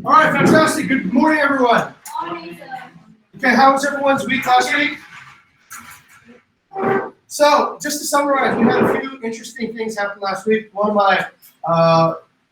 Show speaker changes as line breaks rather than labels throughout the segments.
All right, fantastic. Good morning, everyone. Okay, how was everyone's week last week? So, just to summarize, we had a few interesting things happen last week. One of my,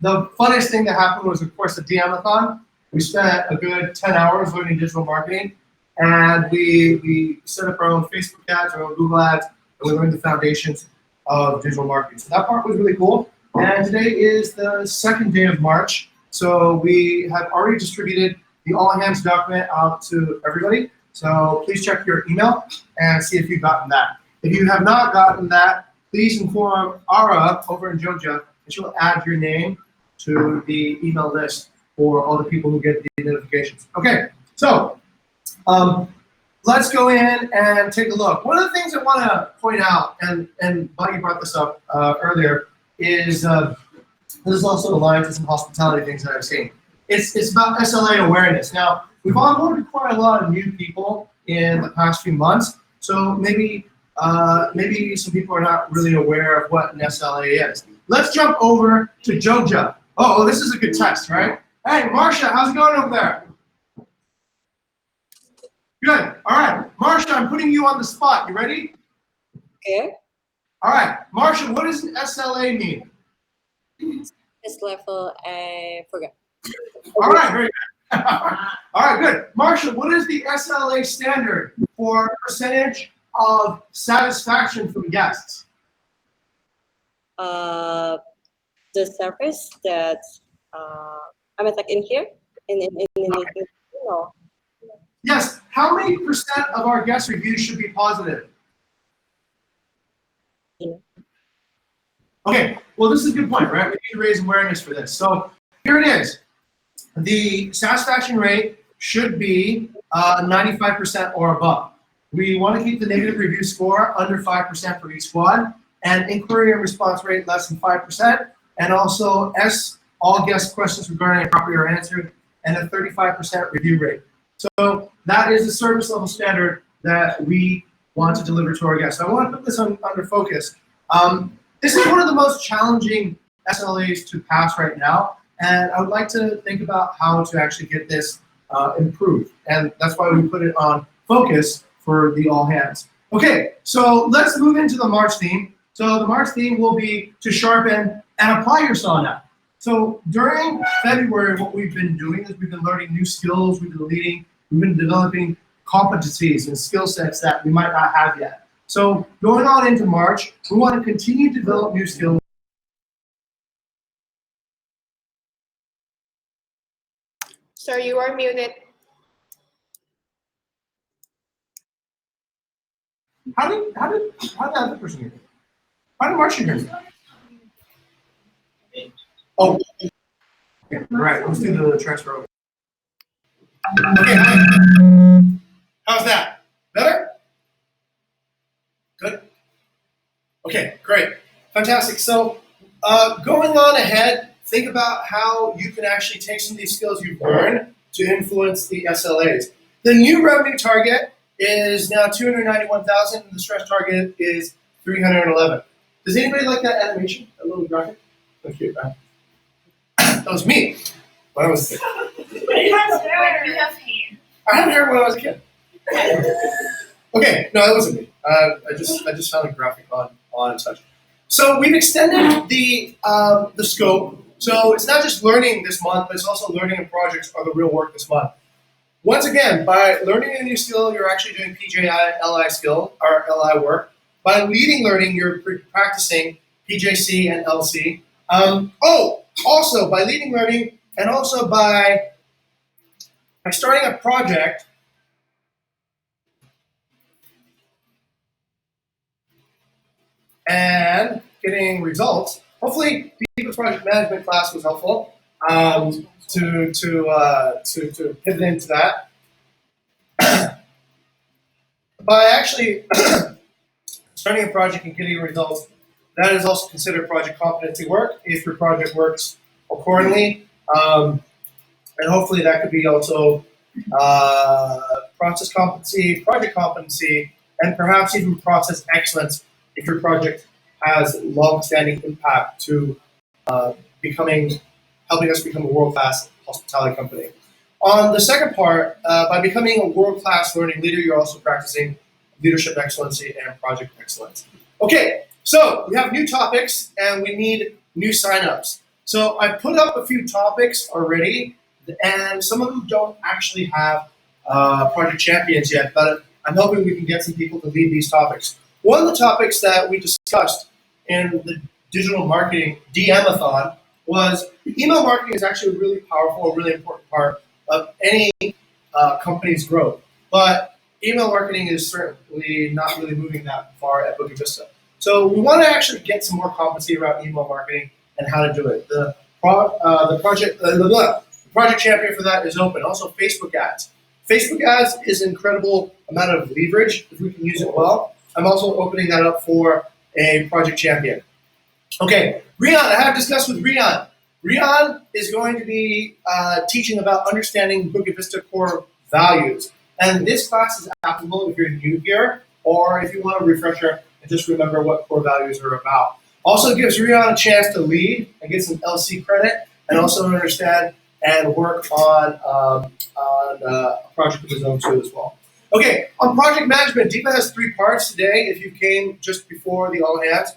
the funniest thing that happened was, of course, the DM-a-thon. We spent a good 10 hours learning digital marketing, and we set up our own Facebook ads, our own Google ads, and we learned the foundations of digital marketing. So that part was really cool. And today is the second day of March. So we have already distributed the all hands document out to everybody. So please check your email and see if you've gotten that. If you have not gotten that, please inform Ara over in Georgia, and she'll add your name to the email list for all the people who get the notifications. Okay, so let's go in and take a look. One of the things I want to point out, and Buddy brought this up earlier, is this is also aligned to some hospitality things that I've seen. It's about SLA awareness. Now, we've onboarded quite a lot of new people in the past few months, so maybe some people are not really aware of what an SLA is. Let's jump over to Joja. Oh, this is a good test, right? Hey, Marsha, how's it going over there? Good. All right, Marsha, I'm putting you on the spot. You ready?
Okay.
All right, Marsha, what does an SLA mean?
This level, I forgot.
All right, very good. All right, good. Marsha, what is the SLA standard for percentage of satisfaction from guests?
The service that I mean, like in here, no.
Yes. How many percent of our guest reviews should be positive?
Yeah.
Okay. Well, this is a good point, right? We need to raise awareness for this. So here it is. The satisfaction rate should be 95% or above. We want to keep the negative review score under 5% for each squad, and inquiry and response rate less than 5%, and also all guest questions regarding a property are answered, and a 35% review rate. So that is the service level standard that we want to deliver to our guests. So I want to put this under focus. This is one of the most challenging SLAs to pass right now, and I would like to think about how to actually get this improved, and that's why we put it on focus for the all hands. Okay, so let's move into the March theme. So the March theme will be to sharpen and apply your sauna. So during February, what we've been doing is we've been learning new skills, we've been developing competencies and skill sets that we might not have yet. So going on into March, we want to continue to develop new skills.
Sir, you are muted.
How did the other person hear me? How did Marcia hear me? Oh, okay, all right, let's do the transfer over. Okay, how's that? Better? Good? Okay, great, fantastic. So going on ahead, think about how you can actually take some of these skills you've learned to influence the SLAs. The new revenue target is now 291,000, and the stretch target is 311. Does anybody like that animation? A little graphic? Thank you. That was me when I was a kid. I had hair when I was a kid. Okay, no, that wasn't me. I just found a graphic on Touch. So we've extended the scope. So it's not just learning this month, but it's also learning and projects are the real work this month. Once again, by learning a new skill, you're actually doing PJI, LI skill, or LI work. By leading learning, you're practicing PJC and LC. Also by leading learning, and also by starting a project, and getting results. Hopefully, the project management class was helpful to pivot into that. By actually starting a project and getting results, that is also considered project competency work if your project works accordingly. And hopefully that could be also process competency, project competency, and perhaps even process excellence if your project has long-standing impact to becoming helping us become a world-class hospitality company. On the second part, by becoming a world-class learning leader, you're also practicing leadership excellency and project excellence. Okay, so we have new topics and we need new signups. So I put up a few topics already, and some of them don't actually have project champions yet, but I'm hoping we can get some people to lead these topics. One of the topics that we discussed in the digital marketing DM-a-thon was email marketing is actually a really powerful and really important part of any company's growth. But email marketing is certainly not really moving that far at Bukit Vista. So we want to actually get some more competency around email marketing and how to do it. The project champion for that is open. Also, Facebook ads. Facebook ads is an incredible amount of leverage if we can use it well. I'm also opening that up for a project champion. Okay, Rian, I have discussed with Rian. Rian is going to be teaching about understanding Bukit Vista core values. And this class is applicable if you're new here or if you want a refresher and just remember what core values are about. Also gives Rian a chance to lead and get some LC credit and also understand and work on a project of his own too as well. Okay, on project management, Deepa has 3 parts today. If you came just before the all hands,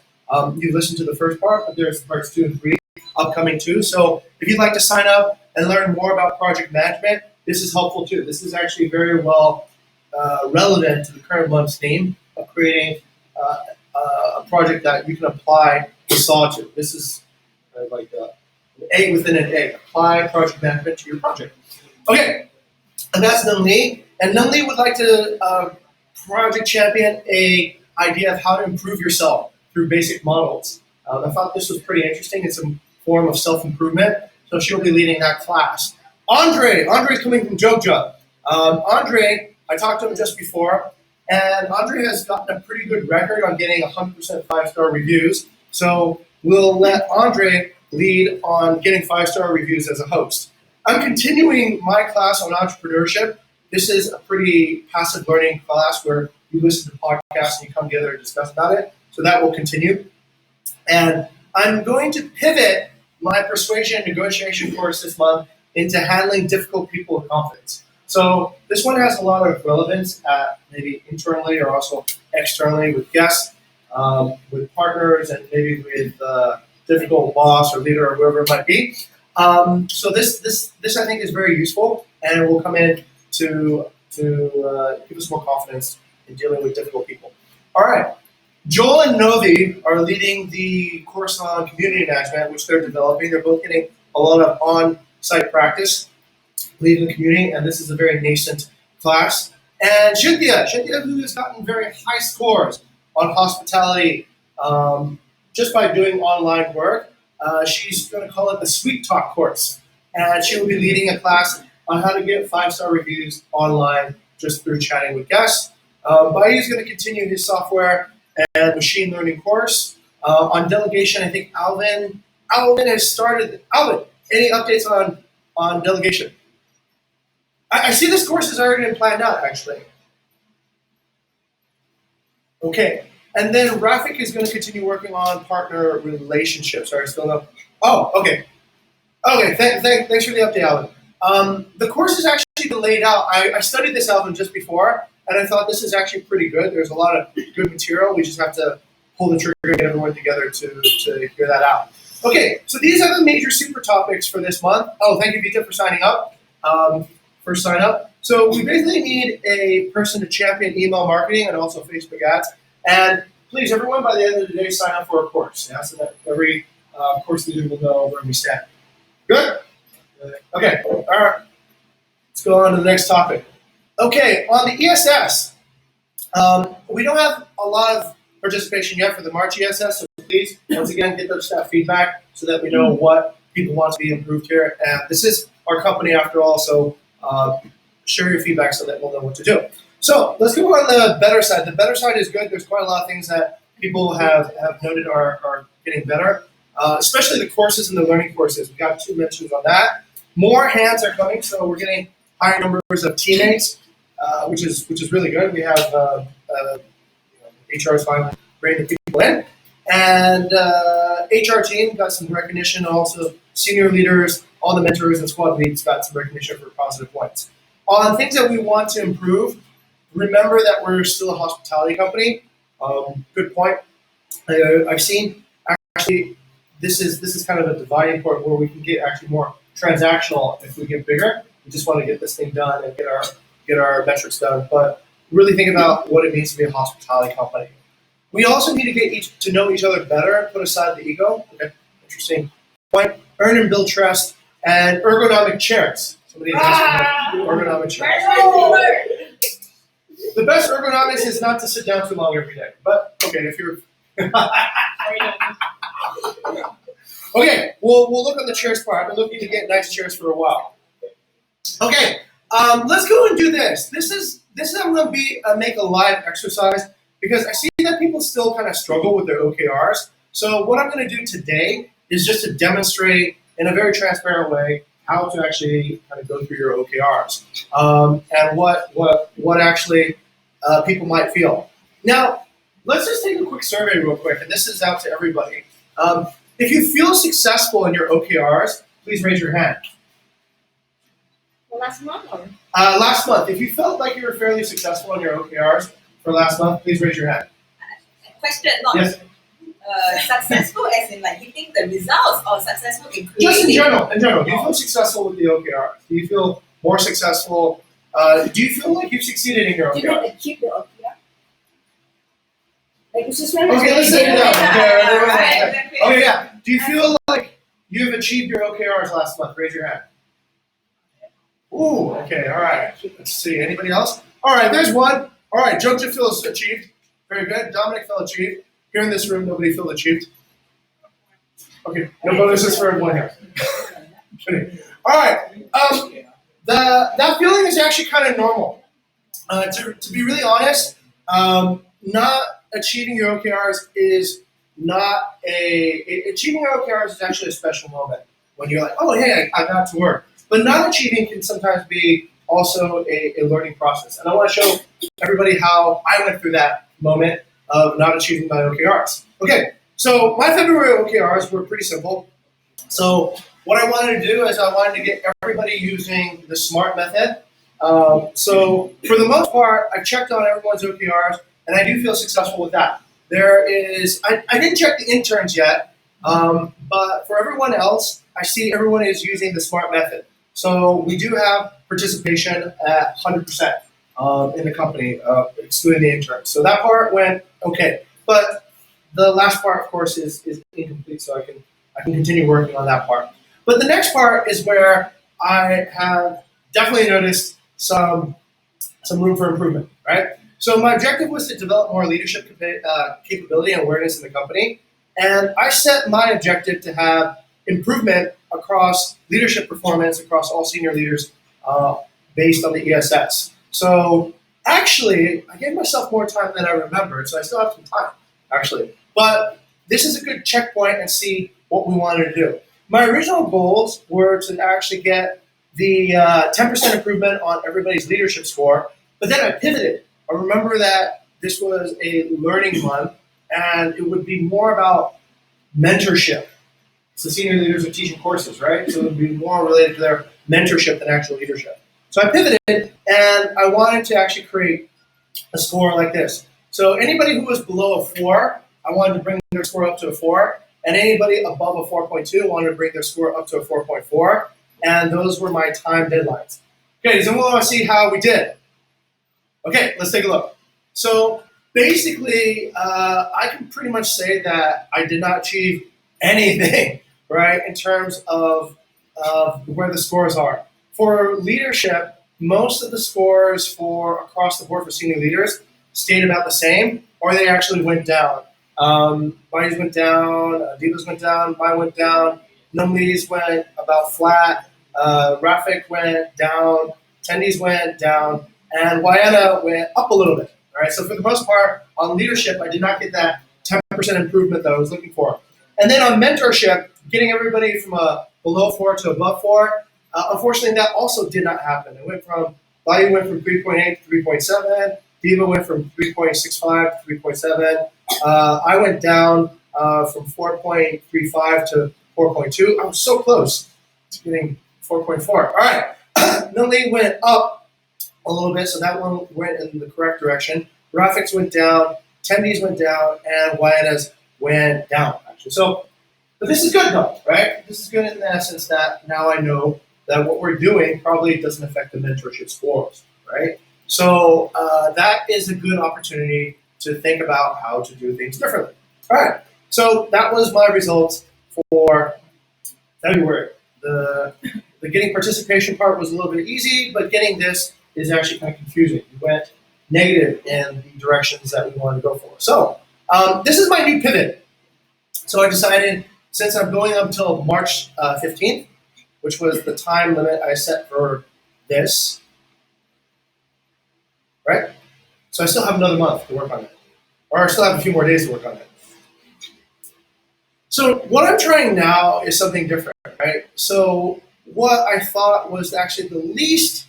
you listened to the first part, but there's parts 2 and 3 upcoming too. So if you'd like to sign up and learn more about project management, this is helpful too. This is actually very well relevant to the current month's theme of creating a project that you can apply the SAW to. This is like an egg within an egg. Apply project management to your project. Okay, and that's Nunli. And Nunli would like to project champion a idea of how to improve yourself through basic models. I thought this was pretty interesting. It's a form of self-improvement. So she'll be leading that class. Andre's coming from Jogja. Andre, I talked to him just before, and Andre has gotten a pretty good record on getting 100% 5-star reviews. So we'll let Andre lead on getting 5-star reviews as a host. I'm continuing my class on entrepreneurship. This is a pretty passive learning class where you listen to podcasts and you come together and discuss about it. So that will continue. And I'm going to pivot my persuasion and negotiation course this month into handling difficult people with confidence. So this one has a lot of relevance maybe internally or also externally with guests, with partners, and maybe with difficult boss or leader or whoever it might be. So this I think is very useful, and it will come in to give us more confidence in dealing with difficult people. All right. Joel and Novi are leading the course on community management, which they're developing. They're both getting a lot of on-site practice leading the community, and this is a very nascent class. And Cynthia, who has gotten very high scores on hospitality just by doing online work, she's going to call it the Sweet Talk course. And she will be leading a class on how to get 5-star reviews online just through chatting with guests. Bayou is going to continue his software and machine learning course. On delegation, I think Alvin has started. Alvin, any updates on delegation? I see this course has already been planned out, actually. Okay, and then Rafik is going to continue working on partner relationships. Sorry, still no. Oh, okay. Okay, thanks for the update, Alvin. The course is actually laid out. I studied this, Alvin, just before, and I thought this is actually pretty good. There's a lot of good material. We just have to pull the trigger and get everyone together to hear that out. Okay, so these are the major super topics for this month. Oh, thank you, Vita, for signing up. First sign up. So we basically need a person to champion email marketing and also Facebook ads. And please, everyone, by the end of the day, sign up for a course. Yeah, so that every course leader will know where we stand. Good? Okay, all right. Let's go on to the next topic. Okay, on the ESS, we don't have a lot of participation yet for the March ESS, so please, once again, get those staff feedback so that we know what people want to be improved here. And this is our company after all, so share your feedback so that we'll know what to do. So let's go on the better side. The better side is good. There's quite a lot of things that people have noted are getting better, especially the courses and the learning courses. We got 2 mentions on that. More hands are coming, so we're getting higher numbers of teammates, which is really good. We have HR is finally bringing the people in, and HR team got some recognition, also senior leaders, all the mentors and squad leads got some recognition for positive points. On things that we want to improve, remember that we're still a hospitality company. Good point. I've seen actually this is kind of a dividing point where we can get actually more transactional if we get bigger. We just want to get this thing done and get our metrics done, but really think about what it means to be a hospitality company. We also need to get to know each other better, put aside the ego. Okay, interesting point. Earn and build trust, and ergonomic chairs. Somebody has asked me about ergonomic chairs. The best ergonomics is not to sit down too long every day. But okay, if you're okay, we'll look on the chairs part. I've been looking to get nice chairs for a while. Okay, let's go and do this. This is I'm going to make a live exercise because I see that people still kind of struggle with their OKRs. So what I'm going to do today is just to demonstrate in a very transparent way how to actually kind of go through your OKRs and what actually people might feel. Now, let's just take a quick survey real quick, and this is out to everybody. If you feel successful in your OKRs, please raise your hand.
Last month.
Last month, if you felt like you were fairly successful in your OKRs for last month, please raise your hand.
Question, not
Yes.
Successful as in like hitting the results or successful in creating?
Just in general, do you feel successful with the OKRs? Do you feel more successful? Do you feel like you've succeeded in your
Do you not
OKRs?
achieve the OKR? Like, it's just
Okay, let's take it down.
Right.
Okay, yeah. Do you feel like you've achieved your OKRs last month? Raise your hand. Ooh, okay, all right. Let's see. Anybody else? All right, there's one. All right, Joseph feels achieved. Very good. Dominic felt achieved. Here in this room, nobody felt achieved. Okay, no bonuses for everyone here. Kidding. All right. That feeling is actually kind of normal. To be really honest, not achieving your OKRs is not achieving your OKRs is actually a special moment when you're like, oh, hey, I got to work. But not achieving can sometimes be also a learning process. And I want to show everybody how I went through that moment of not achieving my OKRs. Okay, so my February OKRs were pretty simple. So what I wanted to do is I wanted to get everybody using the SMART method. So for the most part, I've checked on everyone's OKRs, and I do feel successful with that. I didn't check the interns yet, but for everyone else, I see everyone is using the SMART method. So we do have participation at 100% in the company, excluding the interns. So that part went okay. But the last part, of course, is incomplete, so I can continue working on that part. But the next part is where I have definitely noticed some room for improvement, right? So my objective was to develop more leadership capability and awareness in the company. And I set my objective to have improvement across leadership performance across all senior leaders based on the ESS. So actually, I gave myself more time than I remembered, so I still have some time, actually. But this is a good checkpoint and see what we wanted to do. My original goals were to actually get the 10% improvement on everybody's leadership score, but then I pivoted. I remember that this was a learning month, and it would be more about mentorship. So senior leaders are teaching courses, right? So it would be more related to their mentorship than actual leadership. So I pivoted, and I wanted to actually create a score like this. So anybody who was below a 4, I wanted to bring their score up to a 4, and anybody above a 4.2, I wanted to bring their score up to a 4.4, and those were my time deadlines. Okay, so we want to see how we did. Okay, let's take a look. So basically, I can pretty much say that I did not achieve anything, right, in terms of where the scores are. For leadership, most of the scores for across the board for senior leaders stayed about the same, or they actually went down. Marty's went down, Diva's went down, mine went down, Numli's went about flat, Rafik went down, Tendi's went down, and Wayana went up a little bit. All right, so for the most part, on leadership, I did not get that 10% improvement that I was looking for. And then on mentorship, getting everybody from a below 4 to above 4, unfortunately, that also did not happen. It went from, Vayu went from 3.8 to 3.7, Diva went from 3.65 to 3.7, I went down from 4.35 to 4.2. I was so close to getting 4.4. All right. Millie went up a little bit, so that one went in the correct direction. Graphics went down, attendees went down, and YNS went down, actually. So, but this is good though, right? This is good in the essence that now I know that what we're doing probably doesn't affect the mentorship scores, right? So that is a good opportunity to think about how to do things differently. All right, so that was my results for February. The getting participation part was a little bit easy, but getting this is actually kind of confusing. We went negative in the directions that we wanted to go for. So this is my new pivot. So I decided, since I'm going up until March 15th, which was the time limit I set for this, right? So I still have another month to work on it, or I still have a few more days to work on it. So what I'm trying now is something different, right? So what I thought was actually the least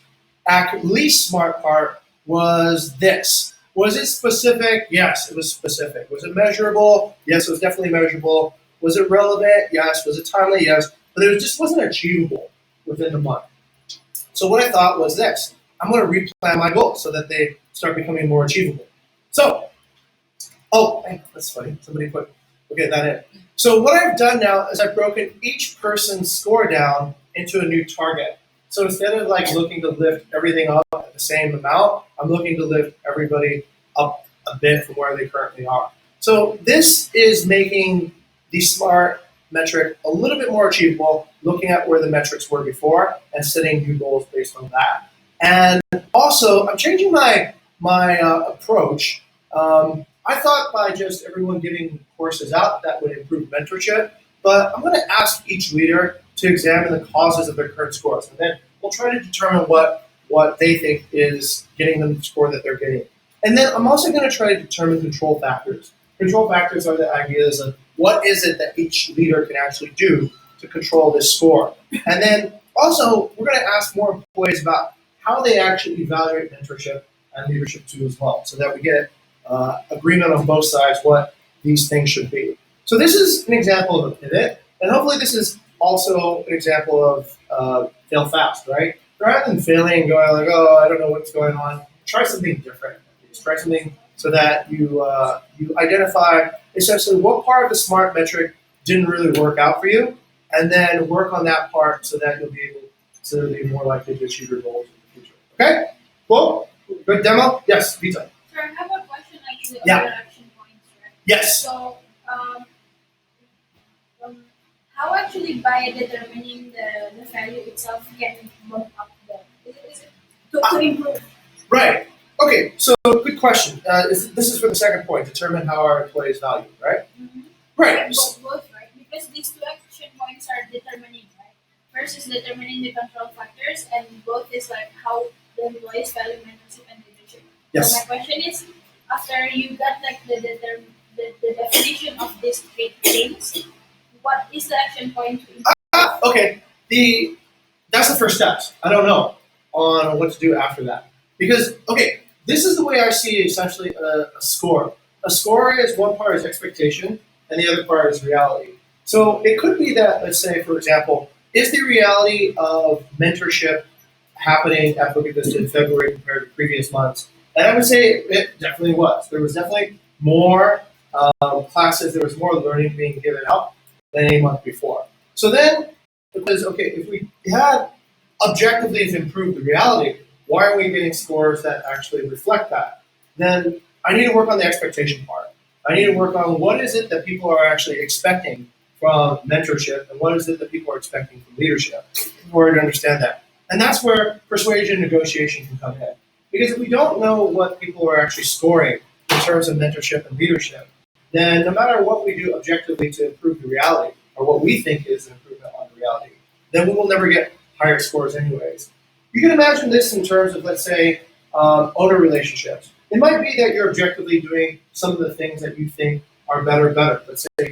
smart part was this. Was it specific? Yes, it was specific. Was it measurable? Yes, it was definitely measurable. Was it relevant? Yes. Was it timely? Yes. But it just wasn't achievable within the month. So what I thought was this. I'm going to replan my goals so that they start becoming more achievable. So, oh, hey, that's funny. Somebody put, okay, that in. So what I've done now is I've broken each person's score down into a new target. So instead of like looking to lift everything up at the same amount, I'm looking to lift everybody up a bit from where they currently are. So this is making the SMART metric a little bit more achievable, looking at where the metrics were before and setting new goals based on that. And also, I'm changing my approach. I thought by just everyone giving courses out, that would improve mentorship, but I'm going to ask each leader to examine the causes of their current scores, and then we'll try to determine what they think is getting them the score that they're getting. And then I'm also going to try to determine control factors. Control factors are the ideas of what is it that each leader can actually do to control this score. And then also, we're going to ask more employees about how they actually evaluate mentorship and leadership too as well, so that we get agreement on both sides what these things should be. So this is an example of a pivot, and hopefully this is also an example of fail fast, right? Rather than failing and going like, oh, I don't know what's going on, try something different. Just try something so that you identify essentially what part of the SMART metric didn't really work out for you, and then work on that part so that you'll be able to be more likely to achieve your goals in the future. Okay? Cool? Good demo? Yes, Vita.
Sir, I have a question actually on
Yeah.
your action points, right?
Yes.
So, how actually by determining the value itself can bump up is it to improve?
Right. Okay, so good question. This is for the second point, determine how our employees value, right?
Mm-hmm.
Right.
Both, right? Because these two action points are determining, right? First is determining the control factors, and both is like how the employees value mentorship and leadership.
Yes.
So my question is, after you got like the definition of these three things, what is the action point to improve?
Okay. That's the first steps. I don't know on what to do after that. Because, okay, this is the way I see essentially a score. A score is one part is expectation and the other part is reality. So it could be that, let's say, for example, is the reality of mentorship happening at Bukit Vista in February compared to previous months? And I would say it definitely was. There was definitely more classes, there was more learning being given out than any month before. So then, because, okay, if we had objectively improved the reality, why are we getting scores that actually reflect that? Then I need to work on the expectation part. I need to work on what is it that people are actually expecting from mentorship and what is it that people are expecting from leadership in order to understand that. And that's where persuasion and negotiation can come in. Because if we don't know what people are actually scoring in terms of mentorship and leadership, then no matter what we do objectively to improve the reality, or what we think is an improvement on the reality, then we will never get higher scores anyways. You can imagine this in terms of, let's say, owner relationships. It might be that you're objectively doing some of the things that you think are better. Let's say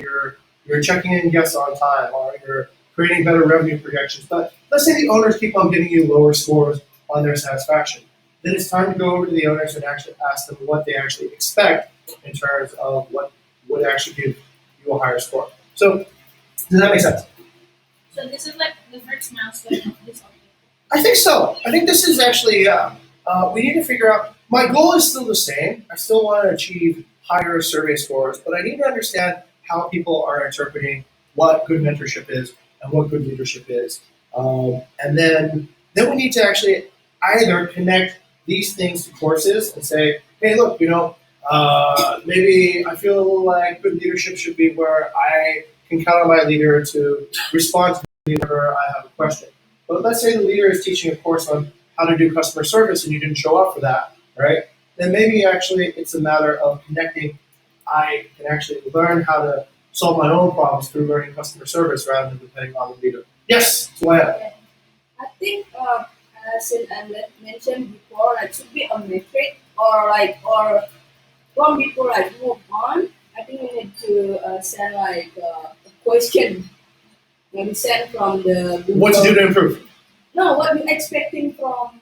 you're checking in guests on time, or you're creating better revenue projections. But let's say the owners keep on giving you lower scores on their satisfaction. Then it's time to go over to the owners and actually ask them what they actually expect in terms of what would actually give you a higher score. So, does that make sense?
So this is like the first milestone of this update.
I think so. I think this is actually, we need to figure out, my goal is still the same. I still want to achieve higher survey scores, but I need to understand how people are interpreting what good mentorship is and what good leadership is. And then we need to actually either connect these things to courses and say, hey, look, maybe I feel like good leadership should be where I can count on my leader to respond to me whenever I have a question. But let's say the leader is teaching a course on how to do customer service and you didn't show up for that, right? Then maybe actually it's a matter of connecting. I can actually learn how to solve my own problems through learning customer service rather than depending on the leader. Yes, Suaya.
I think, as mentioned before, like should be a metric or from people like move on. I think we need to send like a question, maybe send from the
What to do to improve?
No, what we're expecting from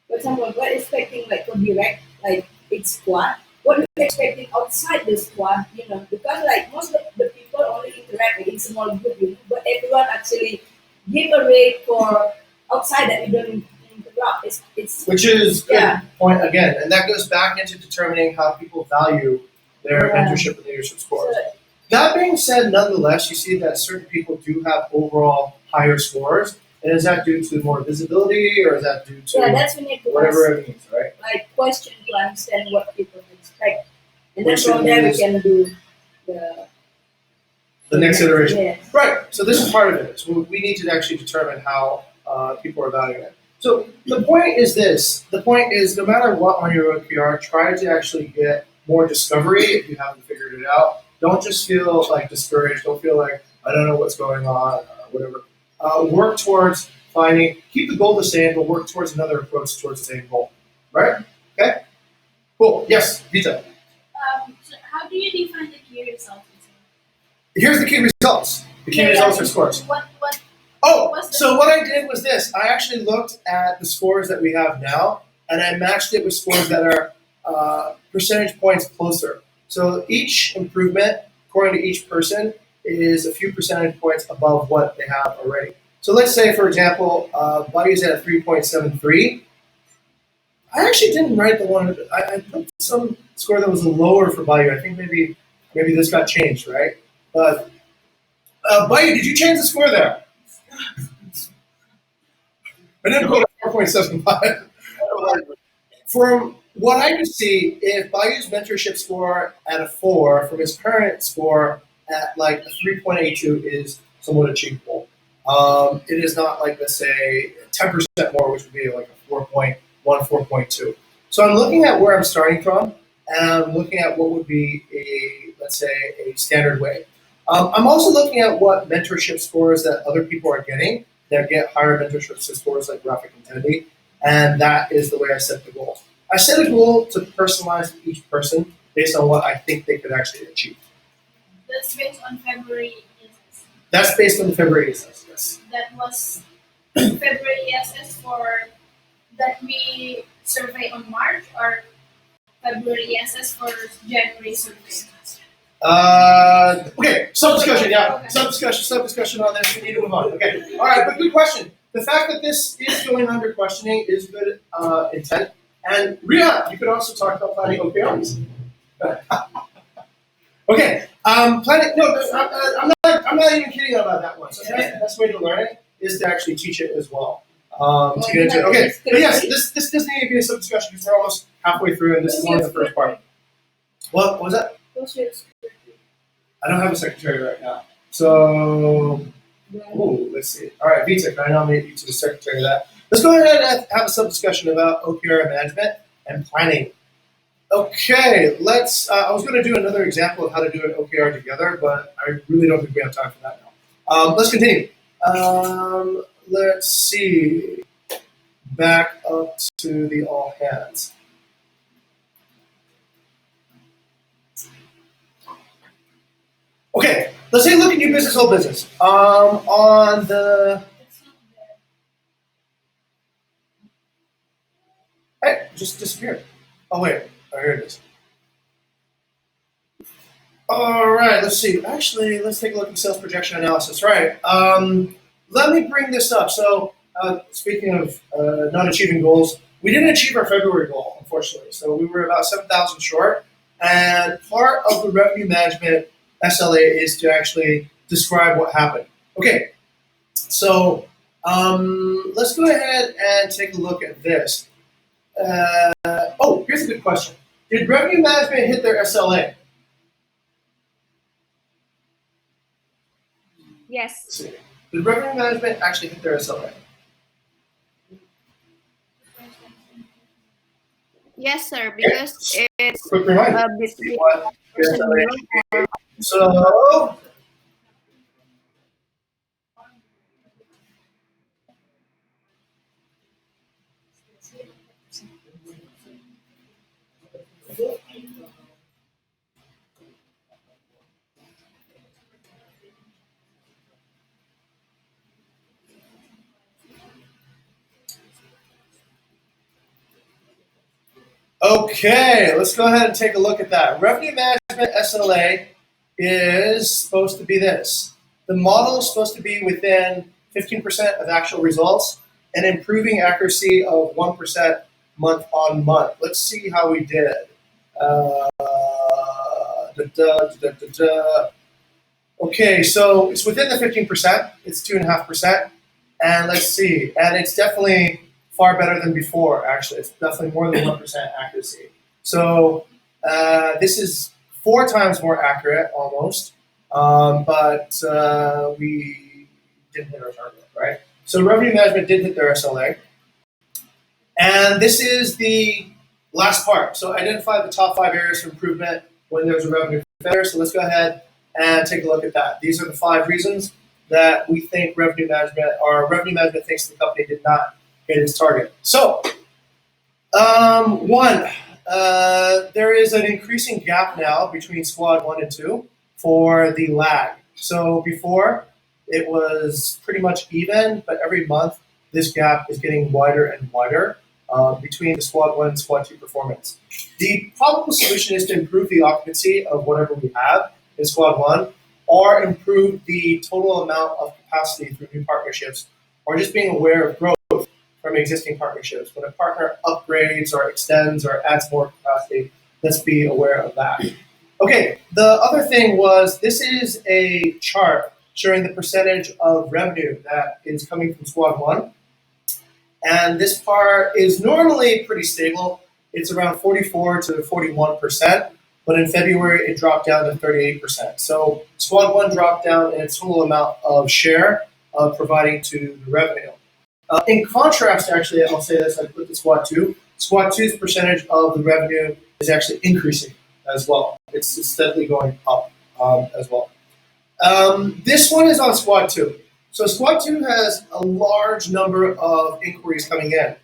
for example, we're expecting like a direct like it's squad. What we're expecting outside the squad, because like most of the people only interact like, in small group, but everyone actually give a rate for outside that we don't interrupt. It's
Which is good
Yeah.
point again, and that goes back into determining how people value their
Yeah.
mentorship and leadership
so,
scores. That being said, nonetheless, you see that certain people do have overall higher scores, and is that due to more visibility, or is that due to
yeah, that's we need to
whatever
ask,
it means, right?
like question to understand what people expect, and then
Which
from there we
is-
can do the
The next iteration.
Yes.
Right. So this is part of it. So we need to actually determine how people are valuing it. So the point is this. The point is no matter what on your OKR, try to actually get more discovery if you haven't figured it out. Don't just feel like discouraged. Don't feel like I don't know what's going on, whatever. Work towards finding, keep the goal the same, but work towards another approach towards the same goal. Right? Okay? Cool. Yes, Vita.
So how do you define the key results?
Here's the key results. The key
Yeah,
results
yeah.
are scores.
What
Oh,
What's the-
so what I did was this. I actually looked at the scores that we have now, and I matched it with scores that are percentage points closer. So each improvement, according to each person, is a few percentage points above what they have already. So let's say, for example, Buddy's at 3.73. I actually didn't write the one. I put some score that was lower for Bayou. I think maybe this got changed, right? But Bayou, did you change the score there? I didn't put 4.75. From what I could see, if Bayou's mentorship score at a 4 from his current score at like a 3.82 is somewhat achievable. It is not like, let's say, 10% more, which would be like a 4.1, 4.2. So I'm looking at where I'm starting from, and I'm looking at what would be let's say, a standard way. I'm also looking at what mentorship scores that other people are getting that get higher mentorship scores like graphic intensity, and that is the way I set the goal. I set a goal to personalize to each person based on what I think they could actually achieve.
That's based on February ESS.
That's based on the February ESS, yes.
That was February ESS for that we survey on March or February ESS for January survey.
Okay, some discussion, yeah.
Okay.
Some discussion on this. We need to move on. Okay. All right, but good question. The fact that this is going under questioning is good intent. And Ria, you could also talk about planning OKRs. Okay. Planning. No, I'm not even kidding about that one. So the best way to learn it is to actually teach it as well. To get into it. Okay. But yes, this does need to be a sub discussion because we're almost halfway through, and this is only the first part. What was that? I don't have a secretary right now. So, let's see. All right, Vita, can I nominate you to the secretary of that? Let's go ahead and have a sub-discussion about OKR management and planning. Okay, let's, I was going to do another example of how to do an OKR together, but I really don't think we have time for that now. Let's continue. Let's see. Back up to the all hands. Okay, let's say look at new business, old business. On the hey, just disappeared. Oh wait, oh, here it is. All right, let's see. Actually, let's take a look at sales projection analysis. Right. Let me bring this up. So, speaking of not achieving goals, we didn't achieve our February goal, unfortunately. So we were about 7,000 short. And part of the revenue management SLA is to actually describe what happened. Okay, so let's go ahead and take a look at this. Here's a good question. Did revenue management hit their SLA?
Yes.
Let's see. Did revenue management actually hit their SLA?
Yes, sir, because it's
Quick reminder.
between
What their
person
SLA
meal or
So, okay, let's go ahead and take a look at that. Revenue management SLA is supposed to be this. The model is supposed to be within 15% of actual results and improving accuracy of 1% month on month. Let's see how we did. Okay, so it's within the 15%. It's 2.5%. And let's see. And it's definitely far better than before, actually. It's definitely more than 1% accuracy. So this is 4 times more accurate, almost. But we didn't hit our target, right? So revenue management did hit their SLA. And this is the last part. So identify the top 5 areas for improvement when there's a revenue failure. So let's go ahead and take a look at that. These are the 5 reasons that we think revenue management thinks the company did not hit its target. So, 1, there is an increasing gap now between squad 1 and 2 for the lag. So before, it was pretty much even, but every month, this gap is getting wider and wider between the squad 1 and squad 2 performance. The probable solution is to improve the occupancy of whatever we have in squad 1, or improve the total amount of capacity through new partnerships, or just being aware of growth from existing partnerships. When a partner upgrades or extends or adds more capacity, let's be aware of that. Okay, the other thing was, this is a chart showing the percentage of revenue that is coming from squad 1. And this part is normally pretty stable. It's around 44 to 41%, but in February it dropped down to 38%. So squad 1 dropped down in its total amount of share providing to the revenue. In contrast, actually, I'll say this, I put the squad 2. Squad 2's percentage of the revenue is actually increasing as well. It's steadily going up as well. This one is on squad 2. So squad 2 has a large number of inquiries coming in,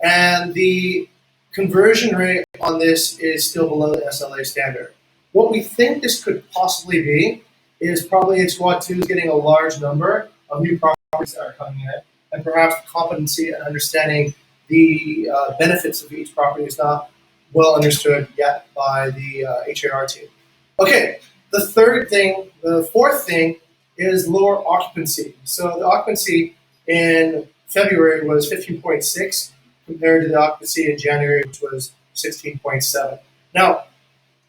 and the conversion rate on this is still below the SLA standard. What we think this could possibly be is probably squad 2 is getting a large number of new properties that are coming in, and perhaps the competency and understanding the benefits of each property is not well understood yet by the HAR team. Okay, the fourth thing is lower occupancy. So the occupancy in February was 15.6 compared to the occupancy in January, which was 16.7. Now,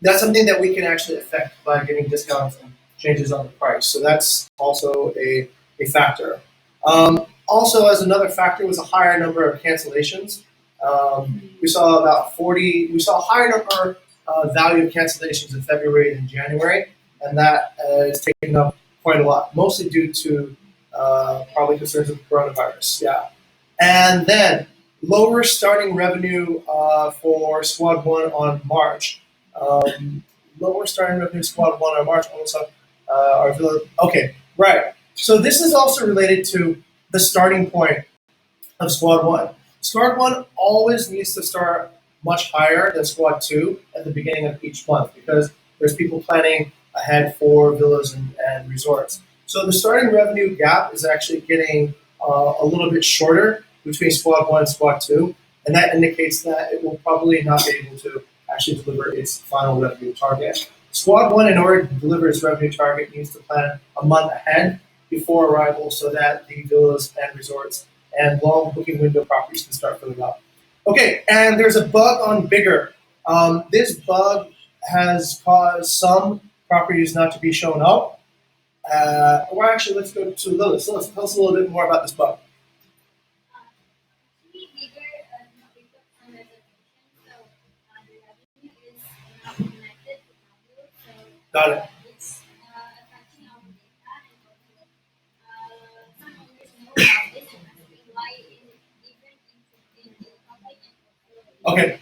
that's something that we can actually affect by getting discounts and changes on the price. So that's also a factor. Also, as another factor, was a higher number of cancellations. We saw a higher number value of cancellations in February than January, and that is taking up quite a lot, mostly due to probably concerns of the coronavirus. Yeah, and then lower starting revenue for squad 1 on March. Lower starting revenue squad 1 on March. Also, okay, right. So this is also related to the starting point of squad 1. Squad 1 always needs to start much higher than squad 2 at the beginning of each month, because there's people planning ahead for villas and resorts. So the starting revenue gap is actually getting a little bit shorter between squad 1 and squad 2, and that indicates that it will probably not be able to actually deliver its final revenue target. Squad 1, in order to deliver its revenue target, needs to plan a month ahead before arrival so that the villas and resorts and long booking window properties can start filling up. Okay, and there's a bug on Bigger. This bug has caused some properties not to be shown up. Or actually, let's go to Lilith. So let's tell us a little bit more about this bug.
Actually, bigger picked up some reservations, so the revenue is not connected to Tableau, so
Got it.
it's affecting our data and also some owners know about this and asking why is it different in public and also
Okay,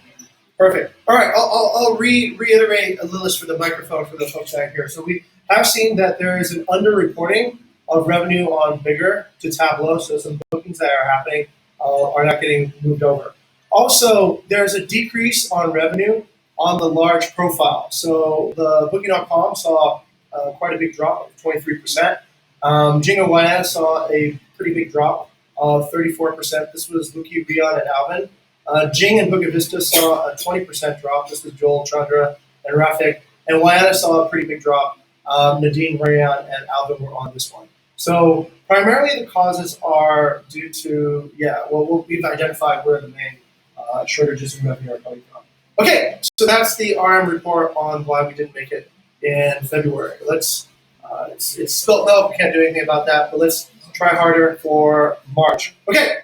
perfect. All right, I'll reiterate a little for the microphone for the folks out here. So we have seen that there is an underreporting of revenue on Bigger to Tableau, so some bookings that are happening are not getting moved over. Also, there's a decrease on revenue on the large profile. So the Booking.com saw quite a big drop of 23%. Jingo Wan saw a pretty big drop of 34%. This was Luki, Rion, and Alvin. Jing and Bukit Vista saw a 20% drop. This was Joel, Chandra, and Rafik. And Wayana saw a pretty big drop. Nadine, Rayan, and Alvin were on this one. So primarily the causes are due to, we've identified where the main shortages in revenue are coming from. Okay, so that's the RM report on why we didn't make it in February. Let's, it's spilt milk, we can't do anything about that, but let's try harder for March. Okay.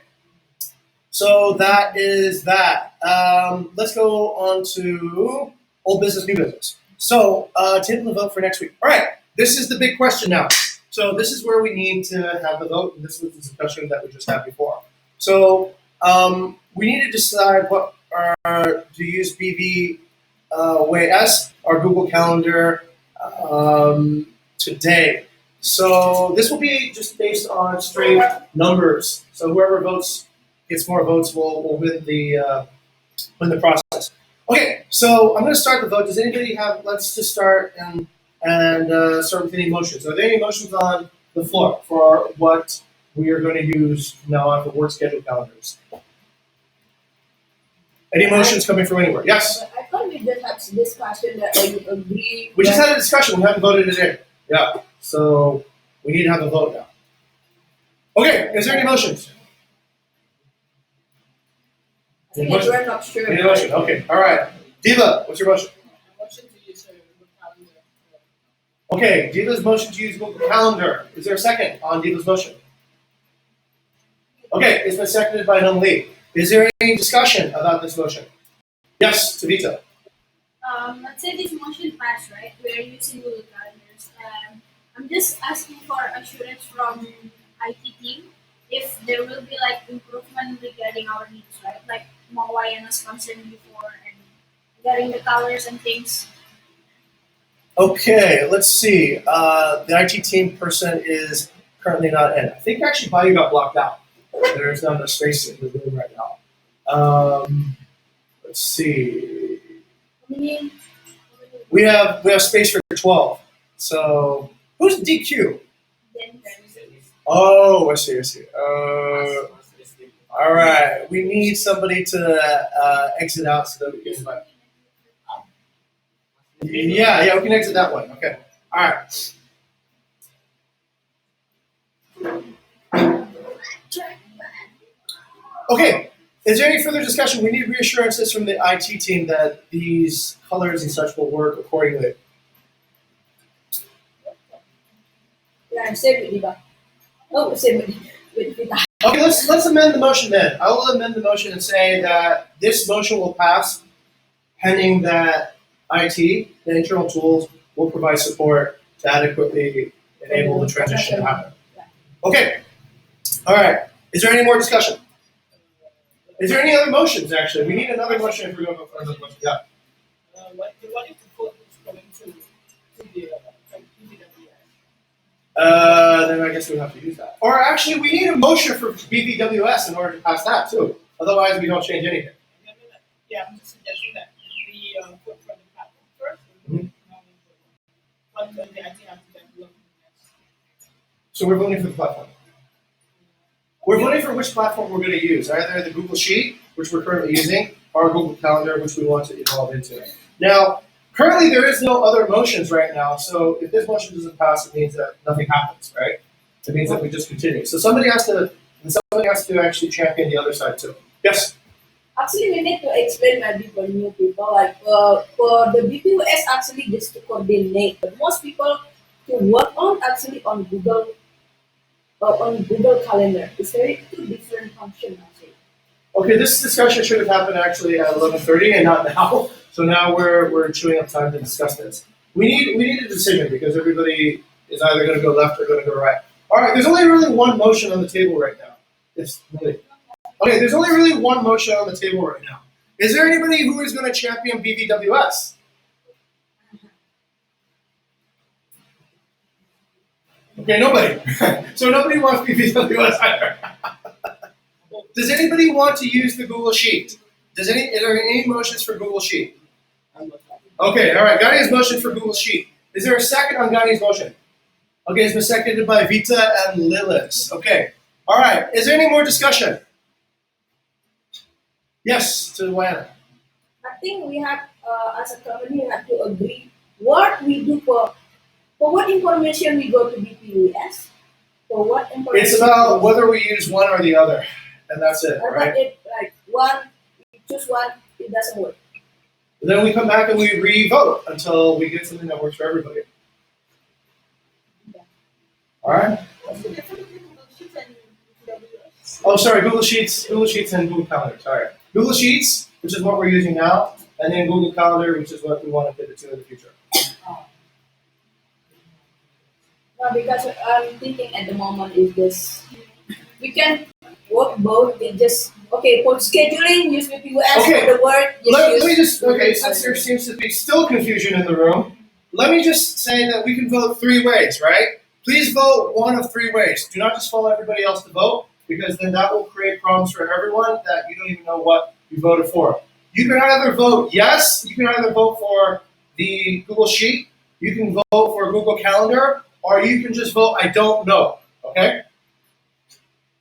So that is that. Let's go on to old business, new business. So table the vote for next week. All right, this is the big question now. So this is where we need to have the vote, and this was the discussion that we just had before. So we need to decide what to use BV Way S or Google Calendar today. So this will be just based on straight numbers. So whoever gets more votes will win the process. Okay, so I'm going to start the vote. Does anybody have? Let's just start and start with any motions. Are there any motions on the floor for what we are going to use from now on for work schedule calendars? Any motions coming from anywhere? Yes.
But I thought we just had this discussion that I would agree.
We just had a discussion. We haven't voted today. Yeah. So we need to have a vote now. Okay. Is there any motions?
I think we're not sure.
Any motion? Okay. All right. Diva, what's your motion?
Motion to use Google Calendar.
Okay. Diva's motion to use Google Calendar. Is there a second on Diva's motion? Okay. It's been seconded by Nung Lee. Is there any discussion about this motion? Yes, Tavita.
let's say this motion passed, right? We're using Google Calendars. I'm just asking for assurance from IT team if there will be like improvement regarding our needs, right? Like Mawai was concerned before and getting the colors and things.
Okay, let's see. The IT team person is currently not in. I think actually Bayou got blocked out. There's not enough space in the room right now. Let's see. We have space for 12. So who's DQ?
Then
Oh, I see. All right. We need somebody to exit out so that we can invite. Yeah, we can exit that one. Okay. All right. Okay. Is there any further discussion? We need reassurances from the IT team that these colors and such will work accordingly.
Yeah, same with Diva. Oh, same with Vita.
Okay, let's amend the motion then. I will amend the motion and say that this motion will pass pending that IT, the internal tools, will provide support to adequately enable the transition to happen. Okay. All right. Is there any more discussion? Is there any other motions, actually? We need another motion if we're going to go for another motion. Yeah.
What if the code is going to the
Then I guess we have to use that. Or actually, we need a motion for BVWS in order to pass that, too. Otherwise, we don't change anything.
Yeah, I'm just suggesting that we put for the platform first.
Mhm.
But then the IT has to then look next.
So we're voting for the platform. We're voting for which platform we're going to use, either the Google Sheet, which we're currently using, or Google Calendar, which we want to evolve into. Now, Currently, there is no other motions right now, so if this motion doesn't pass, it means that nothing happens, right? It means that we just continue. So somebody has to actually champion the other side too. Yes?
Actually, we need to explain maybe for new people. Like for the BPUS, actually just to coordinate. But most people to work on actually on Google Calendar. It's very two different functions actually.
Okay, this discussion should have happened actually at 11:30 and not now. So now we're chewing up time to discuss this. We need a decision because everybody is either going to go left or going to go right. All right, there's only really one motion on the table right now. It's really okay. There's only really one motion on the table right now. Is there anybody who is going to champion BVWS? Okay, nobody. So nobody wants BVWS either. Does anybody want to use the Google Sheet? Are there any motions for Google Sheet? Okay, all right. Gani's motion for Google Sheet. Is there a second on Gani's motion? Okay, it's been seconded by Vita and Lilis. Okay, all right. Is there any more discussion? Yes, to Diana.
I think we have, as a company, we have to agree what we do for what information we go to BPUS, for what information.
It's about whether we use one or the other, and that's it,
Or
right?
about it, like one, you choose one, it doesn't work.
Then we come back and we re-vote until we get something that works for everybody. All right.
What's the difference between Google Sheets and BWS?
Oh, sorry. Google Sheets and Google Calendar. Sorry. Google Sheets, which is what we're using now, and then Google Calendar, which is what we want to pivot to in the future.
No, because I'm thinking at the moment is this, we can work both. It just okay for scheduling. Use BPUS
Okay.
for the work.
Let me just, okay, since there seems to be still confusion in the room, let me just say that we can vote three ways, right? Please vote one of three ways. Do not just follow everybody else to vote, because then that will create problems for everyone that you don't even know what you voted for. You can either vote yes, you can either vote for the Google Sheet, you can vote for Google Calendar, or you can just vote I don't know, okay?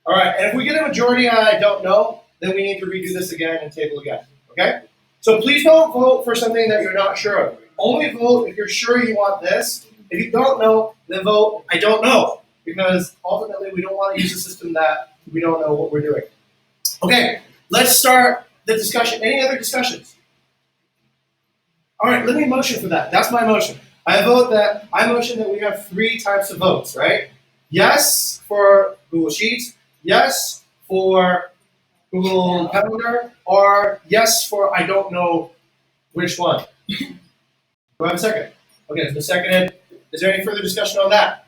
All right, and if we get a majority on I don't know, then we need to redo this again and table again, okay? So please don't vote for something that you're not sure of. Only vote if you're sure you want this. If you don't know, then vote I don't know, because ultimately we don't want to use a system that we don't know what we're doing. Okay, let's start the discussion. Any other discussions? All right, let me motion for that. That's my motion. I motion that we have three types of votes, right? Yes for Google Sheets, yes for Google Calendar, or yes for I don't know which one. Do I have a second? Okay, it's been seconded. Is there any further discussion on that?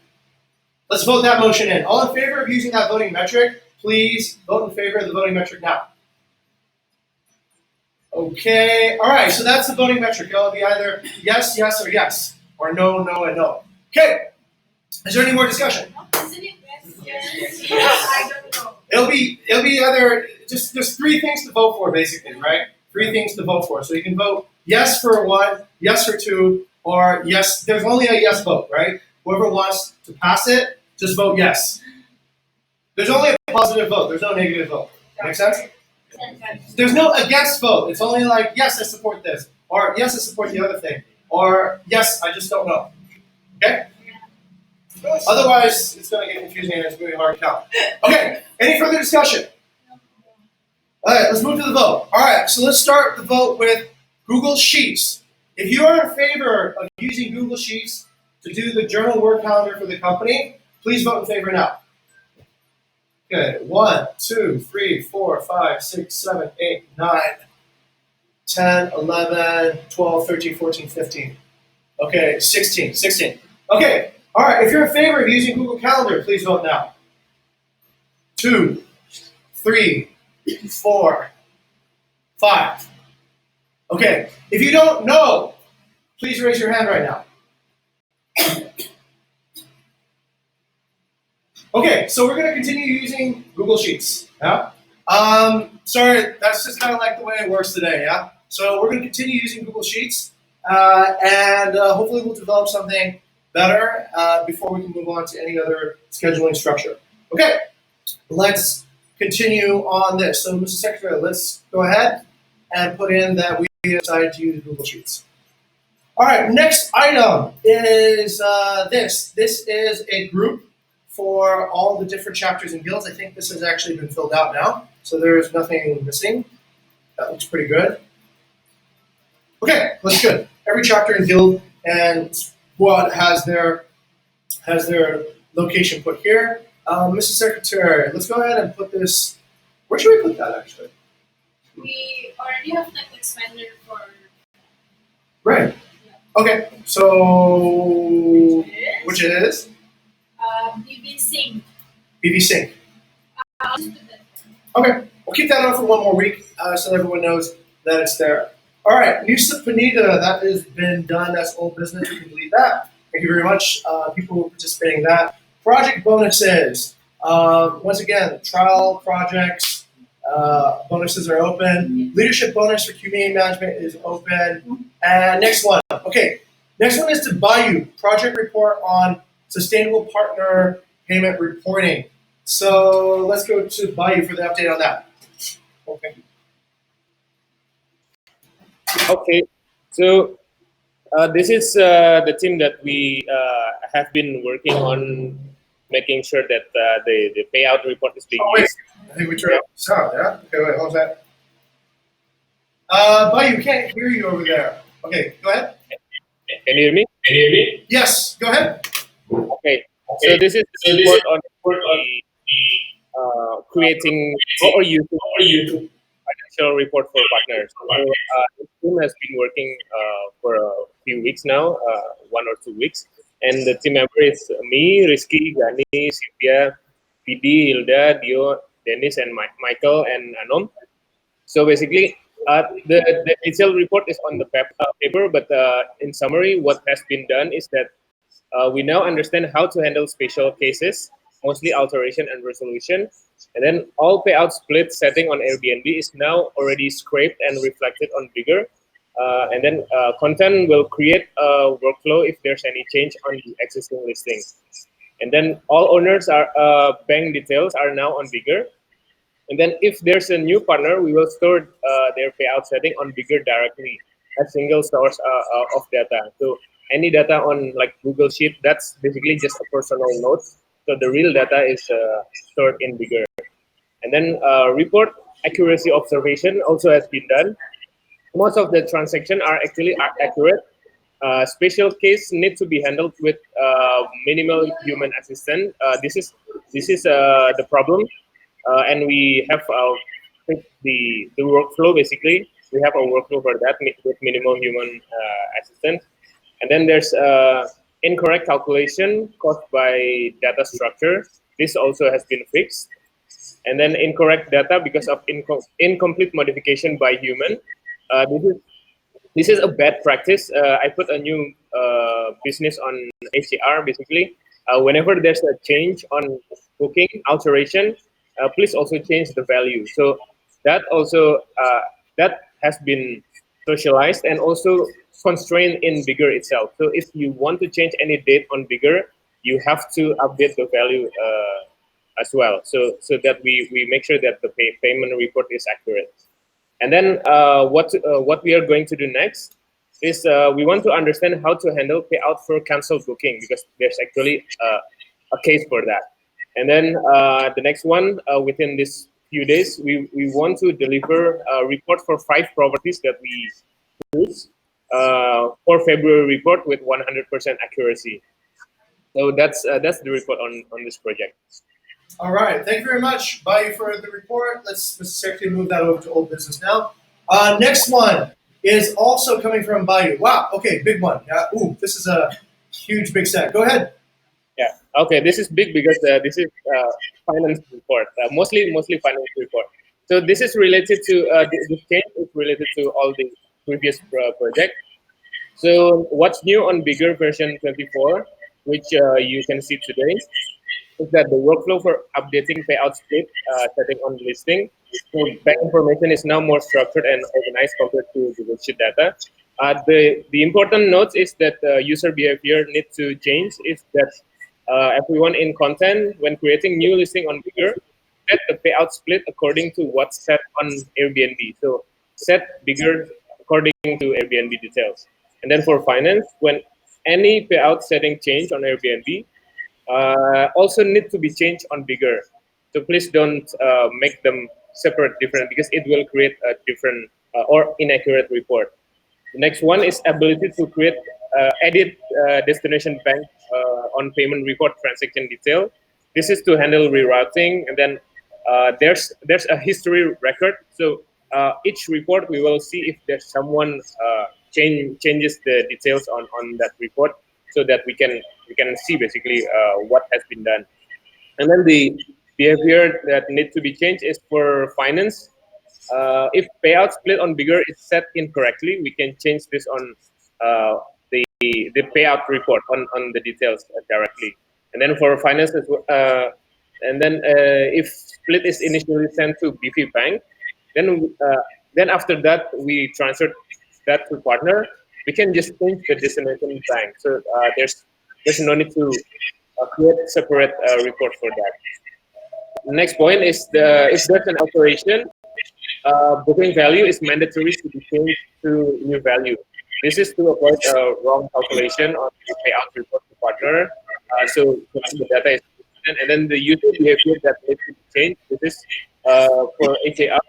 Let's vote that motion in. All in favor of using that voting metric, please vote in favor of the voting metric now. Okay, all right, so that's the voting metric. It'll be either yes, yes, or yes, or no, no, and no. Okay, is there any more discussion?
Isn't it best? Yes. I don't know.
It'll be either just there's three things to vote for basically, right? Three things to vote for. So you can vote yes for one, yes for two, or yes. There's only a yes vote, right? Whoever wants to pass it, just vote yes. There's only a positive vote. There's no negative vote. Make sense? There's no against vote. It's only like yes, I support this, or yes, I support the other thing, or yes, I just don't know. Okay? Otherwise, it's going to get confusing and it's going to be hard to count. Okay, any further discussion? All right, let's move to the vote. All right, so let's start the vote with Google Sheets. If you are in favor of using Google Sheets to do the journal work calendar for the company, please vote in favor now. Okay, 1, 2, 3, 4, 5, 6, 7, 8, 9, 10, 11, 12, 13, 14, 15. Okay, 16. Okay. All right, if you're in favor of using Google Calendar, please vote now. 2, 3, 4, 5. Okay, if you don't know, please raise your hand right now. Okay, so we're going to continue using Google Sheets. Yeah. Sorry, that's just kind of like the way it works today. Yeah. So we're going to continue using Google Sheets, and hopefully we'll develop something better before we can move on to any other scheduling structure. Okay, let's continue on this. So, Mr. Secretary, let's go ahead and put in that we decided to use Google Sheets. All right, next item is this. This is a group for all the different chapters and guilds. I think this has actually been filled out now, so there is nothing missing. That looks pretty good. Okay, looks good. Every chapter and guild and squad has their location put here. Mrs. Secretary, let's go ahead and put this. Where should we put that actually?
We already have like expander for
Right. Okay, so which it is?
BB Sync.
BB Sync.
I'll just put that.
Okay, we'll keep that on for one more week so everyone knows that it's there. All right, Nusa Penida, that has been done. That's old business. You can believe that. Thank you very much, people participating in that. Project bonuses. Once again, trial projects bonuses are open. Leadership bonus for community management is open. And next one. Okay, next one is to Bayou project report on sustainable partner payment reporting. So let's go to Bayou for the update on that. Okay.
Okay, so this is the team that we have been working on making sure that the payout report is being
Oh, wait.
used.
I think we turned off the sound, yeah? Okay, wait, hold on. Bayou, can't hear you over there. Okay, go ahead.
Can you hear me?
Yes, go ahead.
Okay, so this is the report on creating or using financial report for partners. So, this team has been working for a few weeks now, 1 or 2 weeks. And the team member is me, Rizky, Gani, Sylvia, PD, Hilda, Dio, Dennis, and Michael, and Anom. So basically, the detailed report is on the paper, but in summary, what has been done is that we now understand how to handle special cases, mostly alteration and resolution. And then all payout split setting on Airbnb is now already scraped and reflected on Bigger. And then content will create a workflow if there's any change on the existing listing. And then all owners are bank details are now on Bigger. And then if there's a new partner, we will store their payout setting on Bigger directly, a single source of data. So any data on like Google Sheet, that's basically just a personal note. So the real data is stored in Bigger. And then report accuracy observation also has been done. Most of the transactions are actually accurate. Special case need to be handled with minimal human assistance. This is the problem, and we have fixed the workflow. Basically, we have a workflow for that with minimal human assistance. And then there's incorrect calculation caused by data structure. This also has been fixed. And then incorrect data because of incomplete modification by human. This is a bad practice. I put a new business on HCR. Basically, whenever there's a change on booking alteration, please also change the value. So that also that has been socialized and also constrained in Bigger itself. So if you want to change any date on Bigger, you have to update the value as well. So that we make sure that the payment report is accurate. And then what we are going to do next is we want to understand how to handle payout for cancelled booking because there's actually a case for that. And then the next one, within this few days, we want to deliver a report for 5 properties that we choose for February report with 100% accuracy. So that's the report on this project.
All right, thank you very much, Bayou, for the report. Let's Secretary move that over to old business now. Next one is also coming from Bayou. Wow, okay, big one. Yeah, ooh, this is a huge, big set. Go ahead.
Yeah. Okay. This is big because this is finance report, mostly finance report. So this is related to this change is related to all the previous project. So what's new on Bigger version 24, which you can see today, is that the workflow for updating payout split setting on listing. So bank information is now more structured and organized compared to Google Sheet data. The important note is that user behavior needs to change. Is that everyone in content, when creating new listing on Bigger, set the payout split according to what's set on Airbnb. So set Bigger according to Airbnb details. And then for finance, when any payout setting change on Airbnb, also need to be changed on bigger. So please don't make them separate different because it will create a different or inaccurate report. The next one is ability to create edit destination bank on payment report transaction detail. This is to handle rerouting, and then there's a history record. So each report we will see if there's someone changes the details on that report, so that we can see basically what has been done. And then the behavior that need to be changed is for finance. If payout split on bigger is set incorrectly, we can change this on uh, the payout report on the details directly. And then for finance, and then if split is initially sent to BP Bank, then after that we transfer that to partner. We can just change the destination bank. So there's no need to create separate report for that. Next point is if there's an alteration, booking value is mandatory to be changed to new value. This is to avoid wrong calculation on the payout report to partner. So the data is consistent. And then the user behavior that needs to be changed. This is for HAR.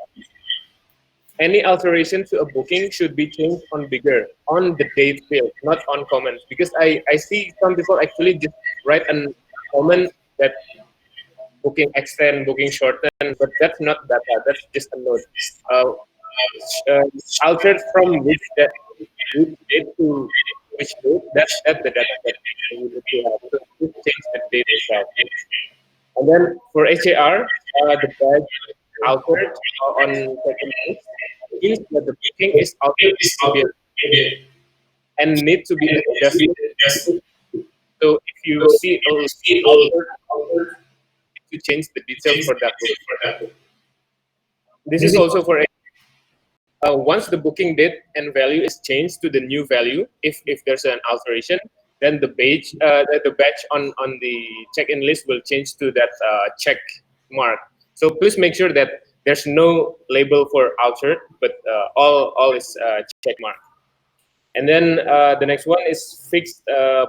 Any alteration to a booking should be changed on bigger, on the date field, not on comments. Because I see some people actually just write a comment that booking extend, booking shorten, but that's not data. That's just a note. Uh, Altered from which date to which date. That's the data that we need to have. So just change the date itself. And then for HAR, the badge altered on second page means that the booking is altered and need to be adjusted. So if you see altered, to change the details for that book. This is also for once the booking date and value is changed to the new value, if there's an alteration, then the badge on the check-in list will change to that check mark. So please make sure that there's no label for altered, but all is check mark. And then the next one is fixed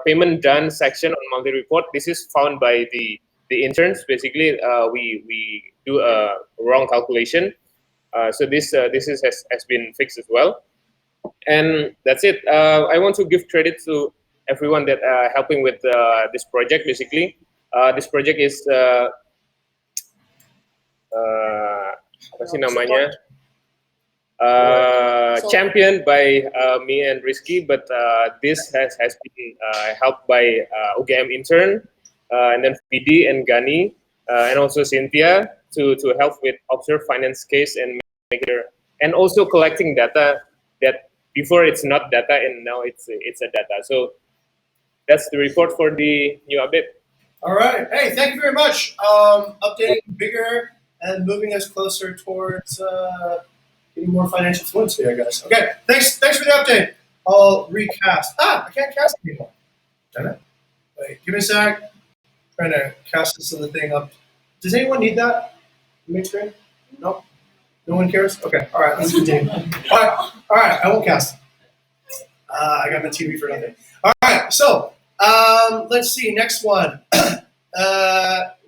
payment done section on multi-report. This is found by the interns. Basically, we do a wrong calculation. So this has been fixed as well. And that's it. I want to give credit to everyone that helping with this project. Basically, this project is apa sih namanya? Championed by me and Rizky, but this has been helped by UGM intern, and then PD and Gani, and also Cynthia to help with observe finance case and make it, and also collecting data that before it's not data and now it's a data. So that's the report for the new update.
All right. Hey, thank you very much. Updating bigger and moving us closer towards getting more financial fluency, I guess. Okay. Thanks for the update. I'll recast. I can't cast anymore. Damn it. Wait, give me a sec. Trying to cast this other thing up. Does anyone need that? Big screen? No? No one cares? Okay. All right. Let's continue. All right. I won't cast. I got my TV for nothing. All right. So let's see. Next one.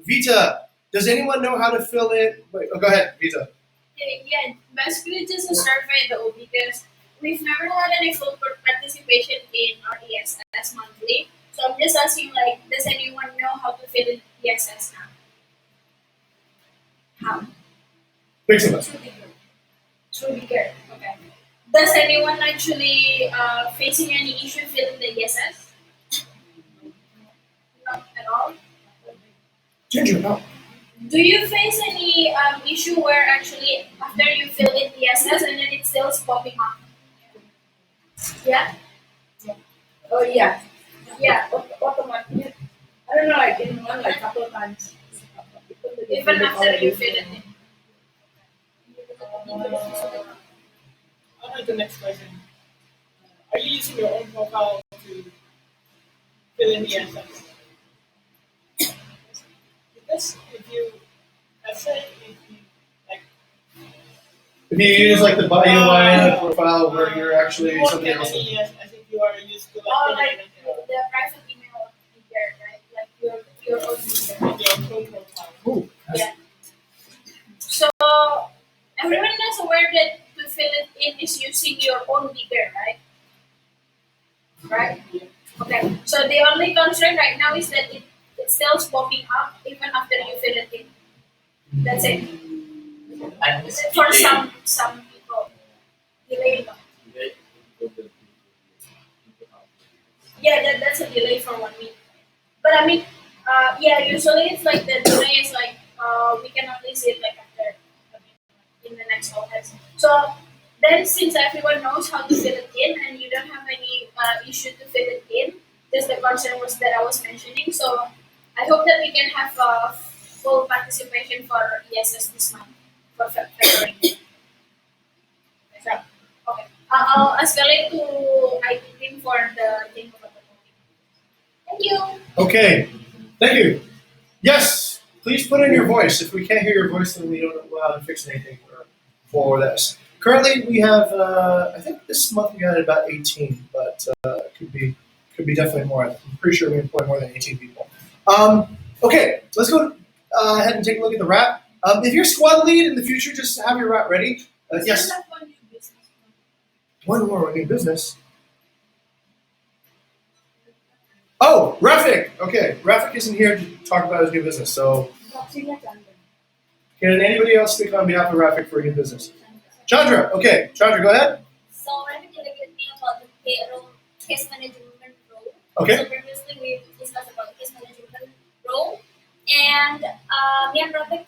Vita. Does anyone know how to fill in? Wait, go ahead, Vita.
Yeah, basically just a survey though, because we've never had any full participation in our ESS monthly. So I'm just asking, like, does anyone know how to fill in ESS now? How?
Fix it.
Through the care. Okay. Does anyone actually facing any issue filling the ESS? Not at all.
Ginger, no.
Do you face any issue where actually after you fill in ESS and then it's still popping up? Yeah.
Oh yeah,
Yeah.
automatically. I don't know, like in one like couple of times.
Even after you fill it in.
On to the next question. Are you using your own profile to fill in the answers? Because if you, let's say, if you like,
If you use like the bio line profile where you're actually
you won't
something
get
else.
any yes. I think you are used to like
Oh,
putting
like
everything
the private email there, right? Like your own user.
on your Chrome profile.
Ooh,
Yeah. So everyone is aware that to fill it in is using your own digger, right? Right? Okay. So the only concern right now is that it's still popping up even after you fill it in. That's it. For some people. Delay. Yeah, that's a delay for 1 week. But I mean, yeah, usually it's like the delay is like we can only see it like after in the next office. So then, since everyone knows how to fill it in and you don't have any issue to fill it in, just the concern was that I was mentioning. So I hope that we can have full participation for ESS this month for February. So, okay, I'll escalate to IT team for the thing about the voting. Thank you.
okay, thank you. Yes, please put in your voice. If we can't hear your voice, then we don't know how to fix anything for this. Currently, we have, I think this month we had about 18, but could be definitely more. I'm pretty sure we employ more than 18 people. Okay, let's go ahead and take a look at the wrap. If you're squad lead in the future, just have your wrap ready. Yes,
Still have one new business.
one more new business. Oh, Rafik. Okay, Rafik isn't here to talk about his new business. So, can anybody else speak on behalf of Rafik for a new business? Chandra. Okay, Chandra, go ahead.
So let me tell you about the payroll case management role.
Okay.
So previously we discussed about the case management role, and me and Robert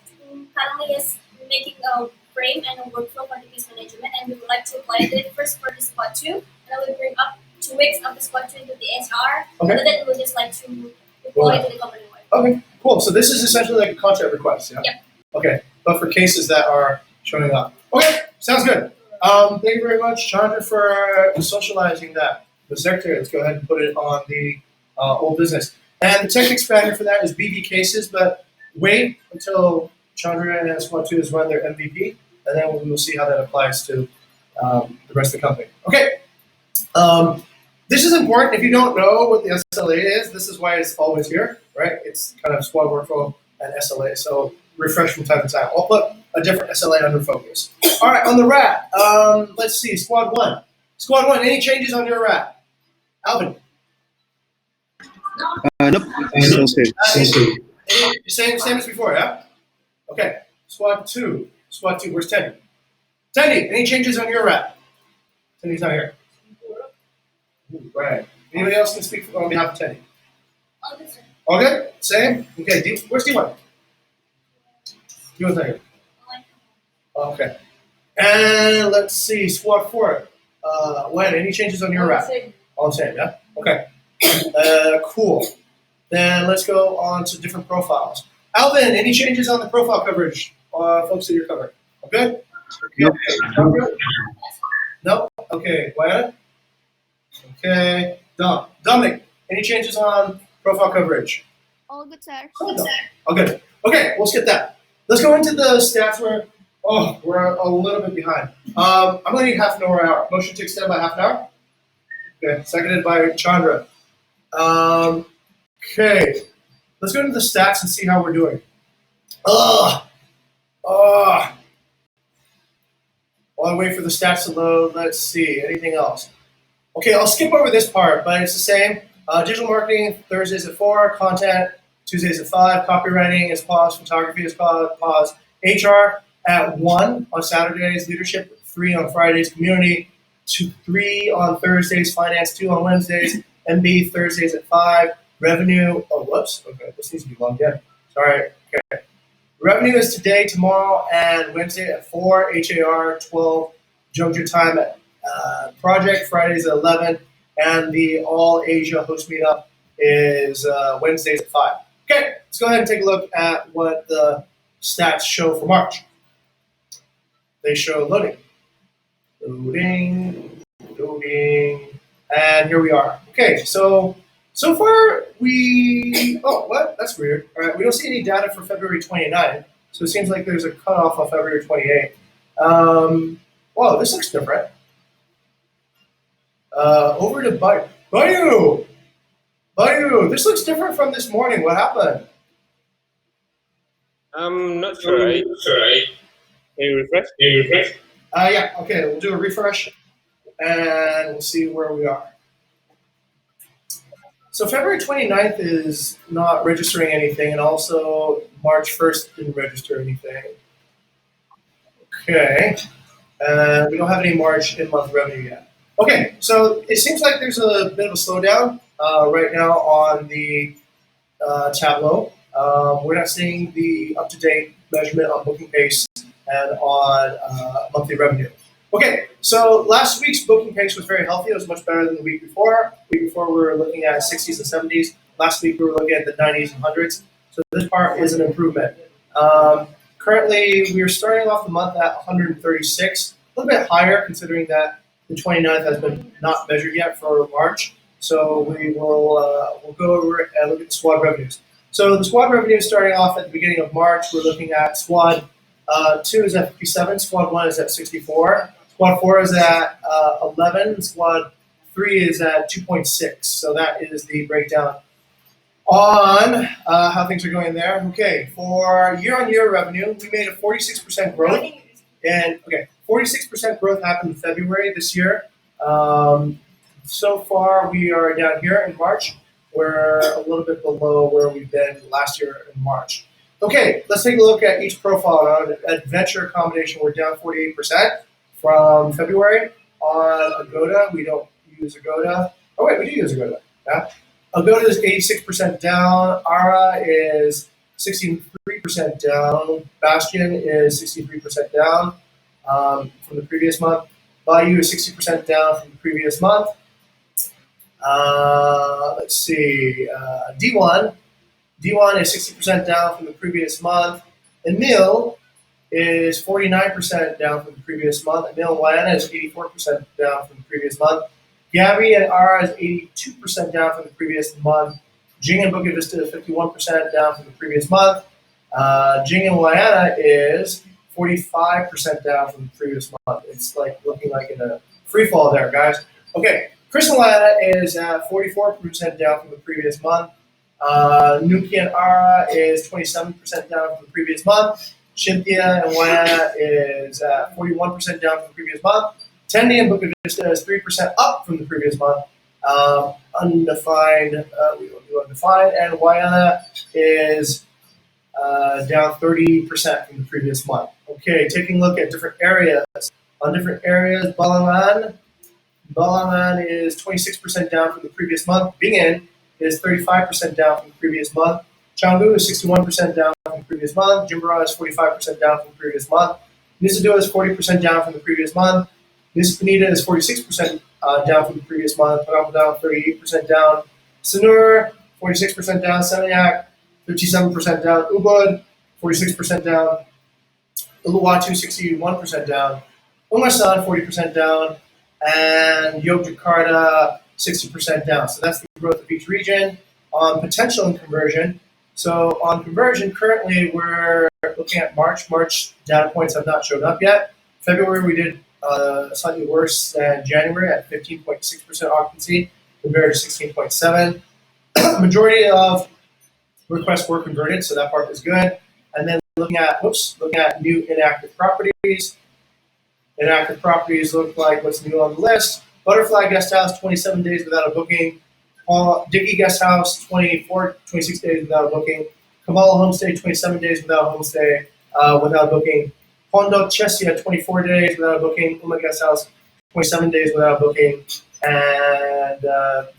currently is making a frame and a workflow for the case management, and we would like to apply it first for the spot 2, and then we bring up 2 weeks of the spot 2 into the HR,
Okay.
and then we would just like to deploy to the company wide.
Okay, cool. So this is essentially like a contract request, yeah?
Yep.
Okay, but for cases that are showing up. Okay, sounds good. Thank you very much, Chandra, for socializing that. The secretary, let's go ahead and put it on the old business. And the tech expander for that is BB cases, but wait until Chandra and Squad 2 has run their MVP, and then we will see how that applies to the rest of the company. Okay. This is important. If you don't know what the SLA is, this is why it's always here, right? It's kind of squad workflow and SLA. So refresh from time to time. I'll put a different SLA under focus. All right, on the wrap, let's see, squad 1. Squad 1, any changes on your wrap? Alvin?
Nope.
Same as before, yeah? Okay. Squad 2. Squad 2, where's Teddy? Teddy, any changes on your wrap? Teddy's not here. Ooh, right. Anybody else can speak on behalf of Teddy?
All good, sir.
Okay, same? Okay, where's D1? D1's not here. Okay. And let's see, squad 4. Wen, any changes on your wrap? All the same, yeah? Okay. Cool. Then let's go on to different profiles. Alvin, any changes on the profile coverage, folks that you're covering? Okay?
Nope.
No? Okay. Wyatt? Okay. Dominic, any changes on profile coverage?
All good, sir.
Oh, good. Okay, we'll skip that. Let's go into the stats where, we're a little bit behind. I'm going to need half an hour. Motion to extend by half an hour? Okay, seconded by Chandra. Okay, let's go into the stats and see how we're doing. While I wait for the stats to load, let's see, anything else? Okay, I'll skip over this part, but it's the same. Digital marketing, Thursdays at 4, content, Tuesdays at 5, copywriting is paused, photography is paused, HR at 1 on Saturdays, leadership at 3 on Fridays, community 3 on Thursdays, finance 2 on Wednesdays, MB Thursdays at 5, revenue, okay, this needs to be long again, sorry, okay. Revenue is today, tomorrow, and Wednesday at 4, HAR 12, Juncture time at project, Fridays at 11, and the All Asia host meetup is Wednesdays at 5. Okay, let's go ahead and take a look at what the stats show for March. They show loading, and here we are. Okay, so far that's weird. All right, we don't see any data for February 29th, so it seems like there's a cutoff on February 28th. Whoa, this looks different. Over to Bayu. Bayu, this looks different from this morning. What happened?
I'm not sure. Can you refresh?
Yeah, okay, we'll do a refresh and we'll see where we are. So February 29th is not registering anything, and also March 1st didn't register anything. Okay, and we don't have any March in-month revenue yet. Okay, so it seems like there's a bit of a slowdown right now on the Tableau. We're not seeing the up-to-date measurement on booking pace and on monthly revenue. Okay, so last week's booking pace was very healthy. It was much better than the week before. The week before we were looking at 60s and 70s. Last week we were looking at the 90s and 100s. So this part is an improvement. Currently, we are starting off the month at 136, a little bit higher considering that the 29th has been not measured yet for March. So we will we'll go over and look at the squad revenues. So the squad revenue is starting off at the beginning of March. We're looking at squad 2 is at 57, squad 1 is at 64, squad 4 is at 11, squad 3 is at 2.6. So that is the breakdown on how things are going there. Okay, for year-on-year revenue, we made a 46% growth. And 46% growth happened in February this year. So far, we are down here in March. We're a little bit below where we've been last year in March. Okay, let's take a look at each profile. On adventure accommodation, we're down 48% from February. On Agoda, we don't use Agoda. Oh wait, we do use Agoda. Yeah. Agoda is 86% down. Ara is 63% down. Bastion is 63% down from the previous month. Bayou is 60% down from the previous month. Let's see. D1 is 60% down from the previous month. Emil is 49% down from the previous month. Emil and Wayana is 84% down from the previous month. Gabby and Ara is 82% down from the previous month. Jing and Bukit Vista is 51% down from the previous month. Jing and Wayana is 45% down from the previous month. It's like looking like in a free fall there, guys. Okay, Chris and Wayana is at 44% down from the previous month. Nuki and Ara is 27% down from the previous month. Cynthia and Wayana is 41% down from the previous month. Tendi and Bukit Vista is 3% up from the previous month. Undefined, we will do undefined, and Wayana is down 30% from the previous month. Okay, taking a look at different areas. On different areas, Balangan is 26% down from the previous month. Bingin is 35% down from the previous month. Canggu is 61% down from the previous month. Jimbara is 45% down from the previous month. Nisadua is 40% down from the previous month. Nusa Penida is 46% down from the previous month. Pagamadan 38% down. Sanur 46% down. Seminyak 57% down. Ubud 46% down. Uluwatu 61% down. Umasan 40% down. And Yogyakarta 60% down. So that's the growth of each region. On potential and conversion, so on conversion, currently we're looking at March. March data points have not showed up yet. February we did slightly worse than January at 15.6% occupancy compared to 16.7. Majority of requests were converted, so that part is good. And then looking at new inactive properties. Inactive properties look like what's new on the list. Butterfly Guest House, 27 days without a booking. Dickey Guest House, 26 days without a booking. Kamala Homestay, 27 days without a homestay, without a booking. Pondok Chesia, 24 days without a booking. Uma Guest House, 27 days without a booking. And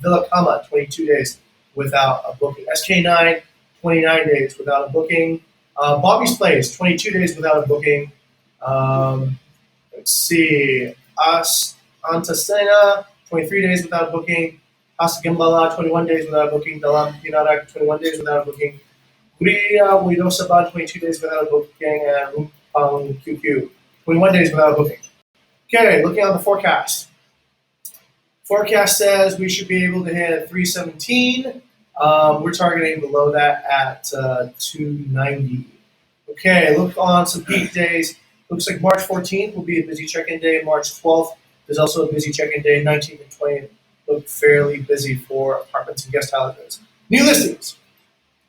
Villa Kama, 22 days without a booking. SK9, 29 days without a booking. Bobby's Place, 22 days without a booking. Let's see. Antasena, 23 days without a booking. Asa Gembala, 21 days without a booking. Dalam Pinarak, 21 days without a booking. Guria Widosaban, 22 days without a booking. And Rumpang QQ, 21 days without a booking. Okay, looking on the forecast. Forecast says we should be able to hit 317. We're targeting below that at 290. Okay, look on some peak days. Looks like March 14th will be a busy check-in day. March 12th There's also a busy check-in day. 19th and 20th look fairly busy for apartments and guest houses. New listings.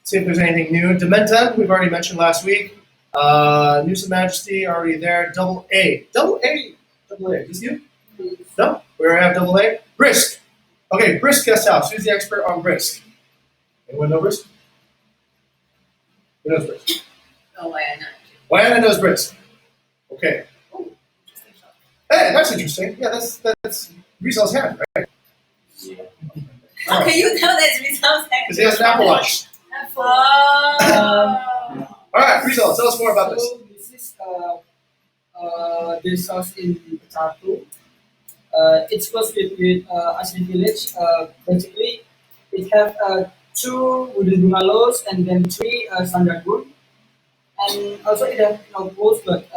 See if there's anything new. Dementa, we've already mentioned last week. News of Majesty, already there. Double A. Double A. Double A. Is this you? No? We already have double A. Brisk. Okay, Brisk Guest House. Who's the expert on Brisk? Anyone know Brisk? Who knows Brisk?
Oh, why not?
Diana knows Brisk. Okay. Hey, that's interesting. Yeah, that's Rizal's hand, right?
How can you tell that's results?
Because he has an Apple Watch.
Oh.
All right, Rizal, tell us more about this.
So this is this house in Bukit. It's close with Asri Village. Basically, it have 2 wooden bungalows and then 3 standard room. And also it has no pools, but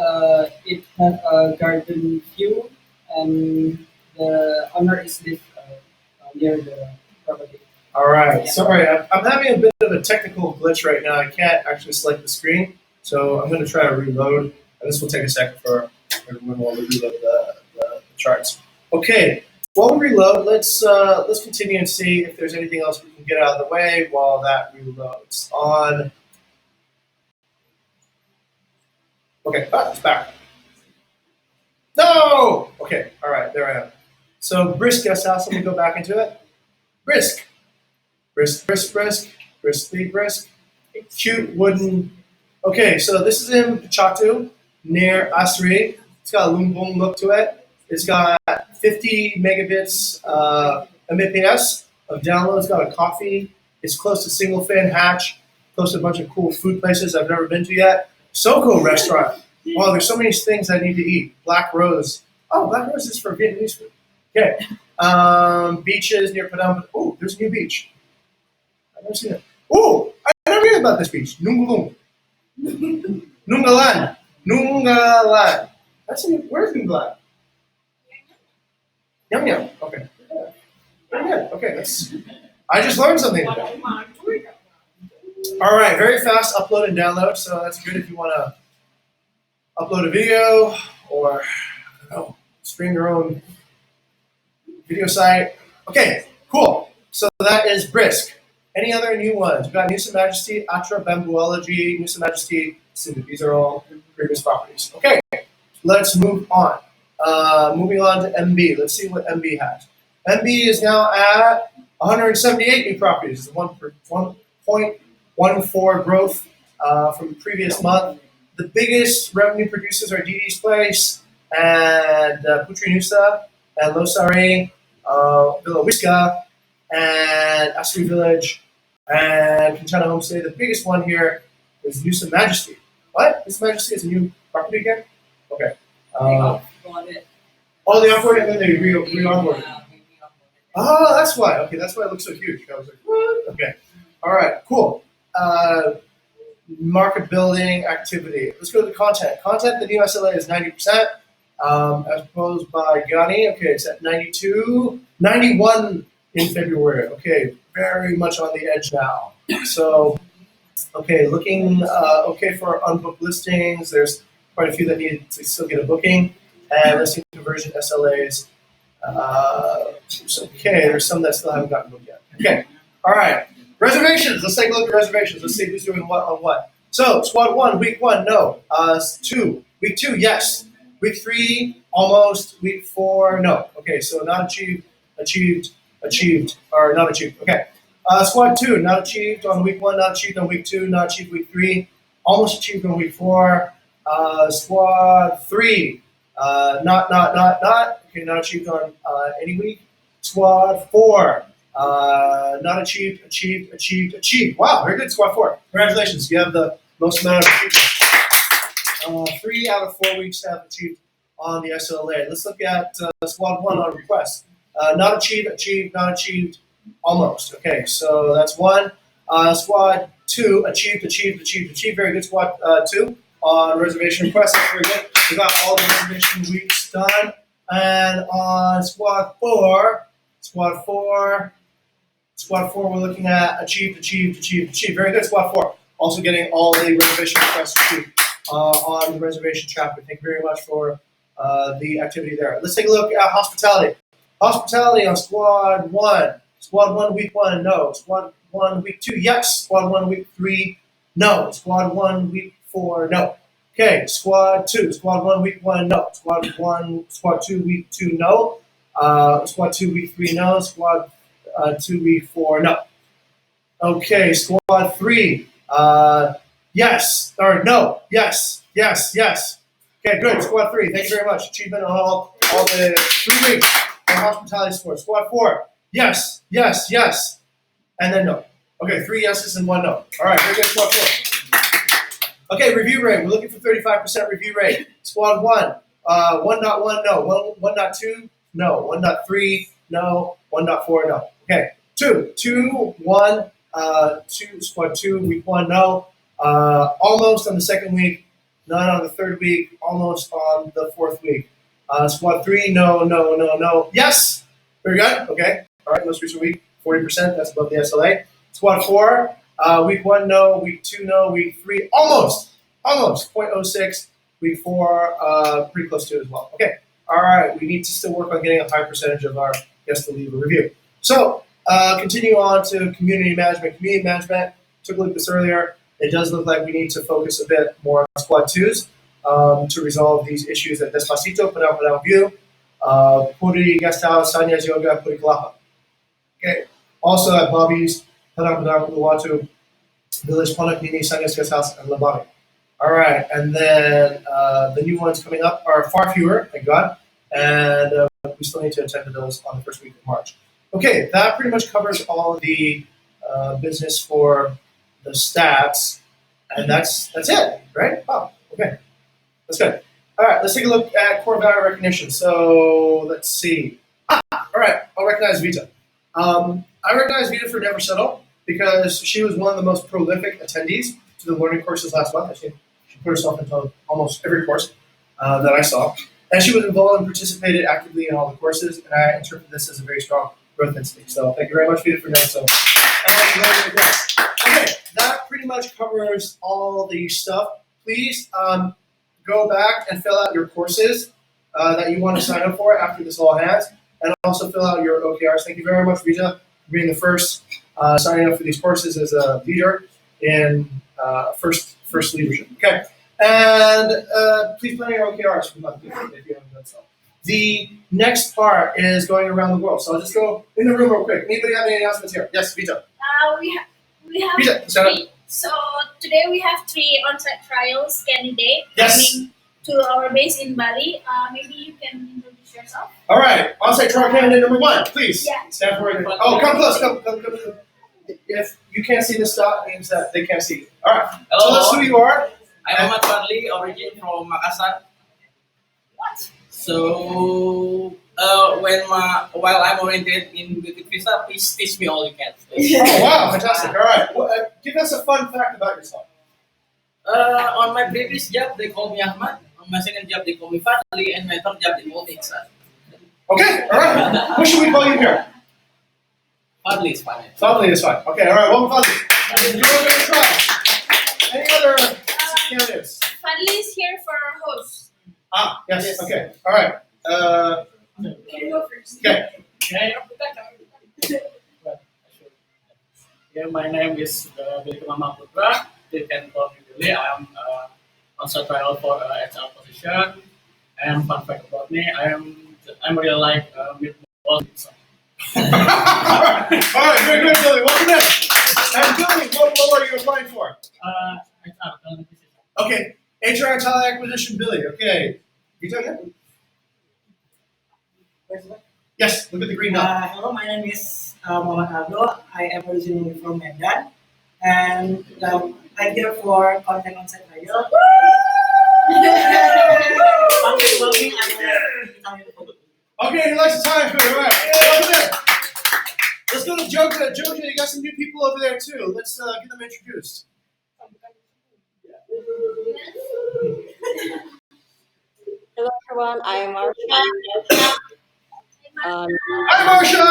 it has a garden view, and the owner is live near the property.
All right, sorry, I'm having a bit of a technical glitch right now. I can't actually select the screen, so I'm going to try to reload, and this will take a second for everyone while we reload the charts. Okay, while we reload, let's continue and see if there's anything else we can get out of the way while that reloads. Okay, it's back. No! Okay, all right, there I am. So Brisk Guest House, let me go back into it. Brisk. Briskly brisk. Cute wooden. Okay, so this is in Pachatu, near Asri. It's got a lumbung look to it. It's got 50 megabits Mbps of download. It's got a coffee. It's close to single fin hatch. Close to a bunch of cool food places I've never been to yet. Soko restaurant. Wow, there's so many things I need to eat. Black Rose. Oh, Black Rose is for Vietnamese food. Okay. Beaches near Padang. Oh, there's a new beach. I've never seen it. Oh, I never heard about this beach. Nungalung. Nungalan. Nungalan. Where's Nungalan? Yum yum. Okay. Very good. Okay, I just learned something today. All right, very fast upload and download, so that's good if you want to upload a video or, I don't know, stream your own video site. Okay, cool. So that is Brisk. Any other new ones? We've got News of Majesty, Atra Bambuology, News of Majesty, Cindy. These are all previous properties. Okay, let's move on. Moving on to MB. Let's see what MB has. MB is now at 178 new properties. It's 1.14 growth from the previous month. The biggest revenue producers are Didi's Place and Putri Nusa and Losari, Villa Wiska, and Asri Village, and Quintana Homestay. The biggest one here is Nusa Majesty. What? Nusa Majesty is a new property again? Okay. Oh, they onboarded and then they re-onboarded. Oh, that's why. Okay, that's why it looks so huge. I was like, what? Okay. All right, cool. Market building activity. Let's go to the content. Content, the new SLA is 90%, as proposed by Ghani. Okay, it's at 92, 91 in February. Okay, very much on the edge now. So, okay, looking okay for unbooked listings. There's quite a few that need to still get a booking. And listing conversion SLAs. Okay, there's some that still haven't gotten booked yet. Okay, all right. Reservations. Let's take a look at reservations. Let's see who's doing what on what. So, squad 1, week 1, no. 2, week 2, yes. Week 3, almost. Week 4, no. Okay, so not achieved, or not achieved. Okay. Squad 2, not achieved on week 1, not achieved on week 2, not achieved week 3, almost achieved on week 4. Squad 3, not. Okay, not achieved on any week. Squad 4. Not achieved. Wow, very good, squad 4. Congratulations, you have the most amount of achievement. 3 out of 4 weeks have achieved on the SLA. Let's look at squad 1 on request. Not achieved, not achieved, almost. Okay, so that's 1. Squad 2, achieved. Very good, squad 2 on reservation request. That's very good. We got all the reservation weeks done. And on squad 4, we're looking at achieved. Very good, squad 4. Also getting all the reservation requests received on the reservation chapter. Thank you very much for the activity there. Let's take a look at hospitality. Hospitality on squad 1. Squad 1, week 1, no. Squad 1, week 2, yes. Squad 1, week 3, no. Squad 1, week 4, no. Okay, squad 2. Squad 1, week 1, no. Squad 2, week 2, no. Squad 2, week 3, no. Squad 2, week 4, no. Okay, squad 3. Yes or no. Yes. Okay, good. Squad 3. Thank you very much. Achievement on all the 3 weeks of hospitality sport. Squad 4. Yes. And then no. Okay, 3 yeses and 1 no. All right, very good. Squad 4. Okay, review rate. We're looking for 35% review rate. Squad 1. 1.1 no. 1.2 no. 1.3 no. 1.4 no. Okay. 2. 1. 2. Squad 2. Week 1 no. Almost on the second week. None on the third week. Almost on the fourth week. Squad 3. No. Yes. Very good. Okay. All right. Most recent week. 40%. That's above the SLA. Squad 4. Week 1 no. Week 2 no. Week 3 almost 0.06. Week 4 pretty close to it as well. Okay. All right. We need to still work on getting a high percentage of our guests to leave a review. So continue on to community management. Community management. Took a look at this earlier. It does look like we need to focus a bit more on squad 2s to resolve these issues at Despacito, Padang View, Puri Guest House, Sanya's Yoga, Puri Kalapa. Okay. Also at Bobby's, Padang Uluwatu, Village Panak Nini, Sanya's Guest House, and Labari. All right. And then the new ones coming up are far fewer, thank God. And we still need to attend to those on the first week of March. Okay. That pretty much covers all of the business for the stats, and that's it, right? Oh, okay, that's good. All right, let's take a look at core value recognition. So let's see. All right, I'll recognize Vita. I recognize Vita for Never Settle because she was one of the most prolific attendees to the learning courses last month. I think she put herself into almost every course that I saw, and she was involved and participated actively in all the courses. And I interpret this as a very strong growth instinct. So thank you very much, Vita, for Never Settle. Okay, that pretty much covers all the stuff. Please go back and fill out your courses that you want to sign up for after this all hands, and also fill out your OKRs. Thank you very much, Vita, for being the first signing up for these courses as a leader in first leadership. Okay, and please plan your OKRs for month if you haven't done so. The next part is going around the world. So I'll just go in the room real quick. Anybody have any announcements here? Yes, Vita.
We have
Vita, stand up.
3. So today we have 3 on-site trials candidate
Yes.
coming to our base in Bali. Maybe you can introduce yourself.
All right, on-site trial candidate number 1, please.
Yeah.
Stand for it. Oh, come close, come. If you can't see the stop, it means that they can't see you. All right, tell us who you are.
I'm Ahmad Fadli, origin from Makassar.
What?
So, while I'm oriented in Bukit Vista, please teach me all you can.
Oh, wow, fantastic. All right, well, give us a fun fact about yourself.
On my previous job, they call me Ahmad. On my second job, they call me Fadli. And my third job, they call me Iksan.
Okay, all right. What should we call you here?
Fadli is fine.
Fadli is fine. Okay, all right, welcome, Fadli. You're going to try. Any other candidates?
Fadli is here for host.
Yes, okay, all right.
You can go first.
Okay.
Yeah, my name is Billy Mama Putra. You can call me Billy. I am on trial for HR position. And fun fact about me, I'm really like meatball pizza.
All right, very good, Billy. Welcome in. And Billy, what role are you applying for?
HR talent acquisition.
Okay, HR and talent acquisition, Billy. Okay, you talking? Yes, look at the green dot.
Hello, my name is Muhammad Aldo. I am originally from Medan, and I'm here for content on site radio.
Okay, he likes the time food. All right, welcome in. Let's go to Joja. Joja, you got some new people over there too. Let's get them introduced.
Hello everyone, I am Marsha.
Hi, Marsha.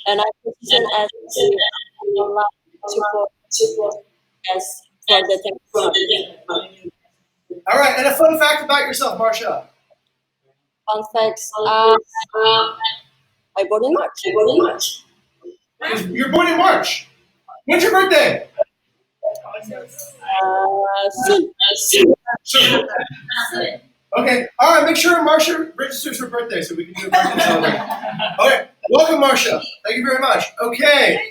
And I position as the online support as for the technology.
All right, and a fun fact about yourself, Marcia.
Fun facts. I born in March.
You're born in March. When's your birthday?
Soon.
Sure. Okay. All right. Make sure Marcia registers her birthday so we can do a birthday celebration. Okay. Welcome, Marcia. Thank you very much. Okay.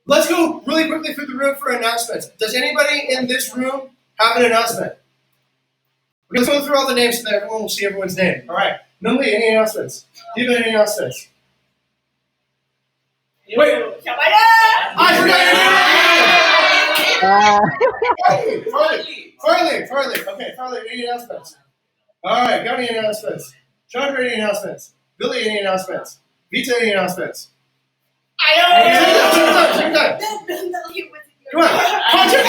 Let's go really quickly through the room for announcements. Does anybody in this room have an announcement? We're going to go through all the names so that everyone will see everyone's name. All right. Nunli, any announcements? Do you have any announcements? Wait. I forgot your name! Farley. Okay, Farley, any announcements? All right, got any announcements? Chandra, any announcements? Billy, any announcements? Vita, any announcements? Take your time. Come on, contact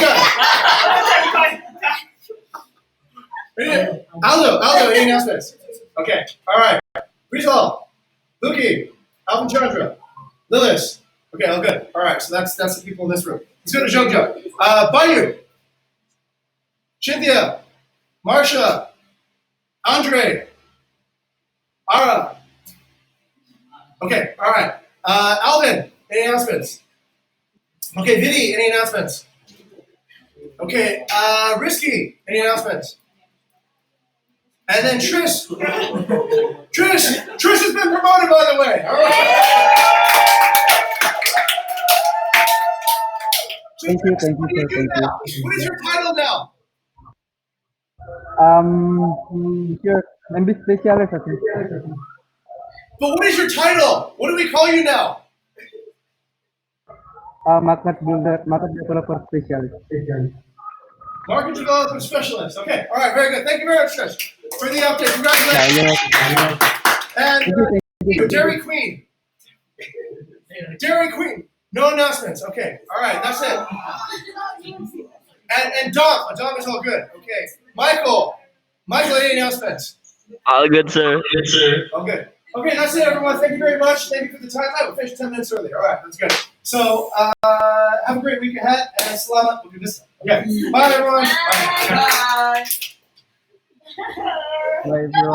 time. Aldo, any announcements? Okay, all right. Rizal, Luki, Alvin Chandra, Lilith. Okay, all good. All right, so that's the people in this room. Let's go to Jungja. Bayu, Cynthia, Marsha, Andre, Ara. Okay, all right. Alvin, any announcements? Okay, Vidi, any announcements? Okay, Risky, any announcements? And then Trish. Trish has been promoted, by the way. All right.
Thank you, sir.
What is your title now?
Sure. MB specialist, I think.
But what is your title? What do we call you now?
Market developer specialist.
Market Development Specialist. Okay, all right, very good. Thank you very much, Trish, for the update. Congratulations. And Dairy Queen. Dairy Queen. No announcements. Okay, all right, that's it. And Dom is all good. Okay, Michael, any announcements?
All good, sir.
All good. Okay, that's it, everyone. Thank you very much. Thank you for the time. We finished 10 minutes early. All right, that's good. So, have a great week ahead, and selamat Bukit Vista. Okay, bye, everyone. Bye.
Bye, everyone.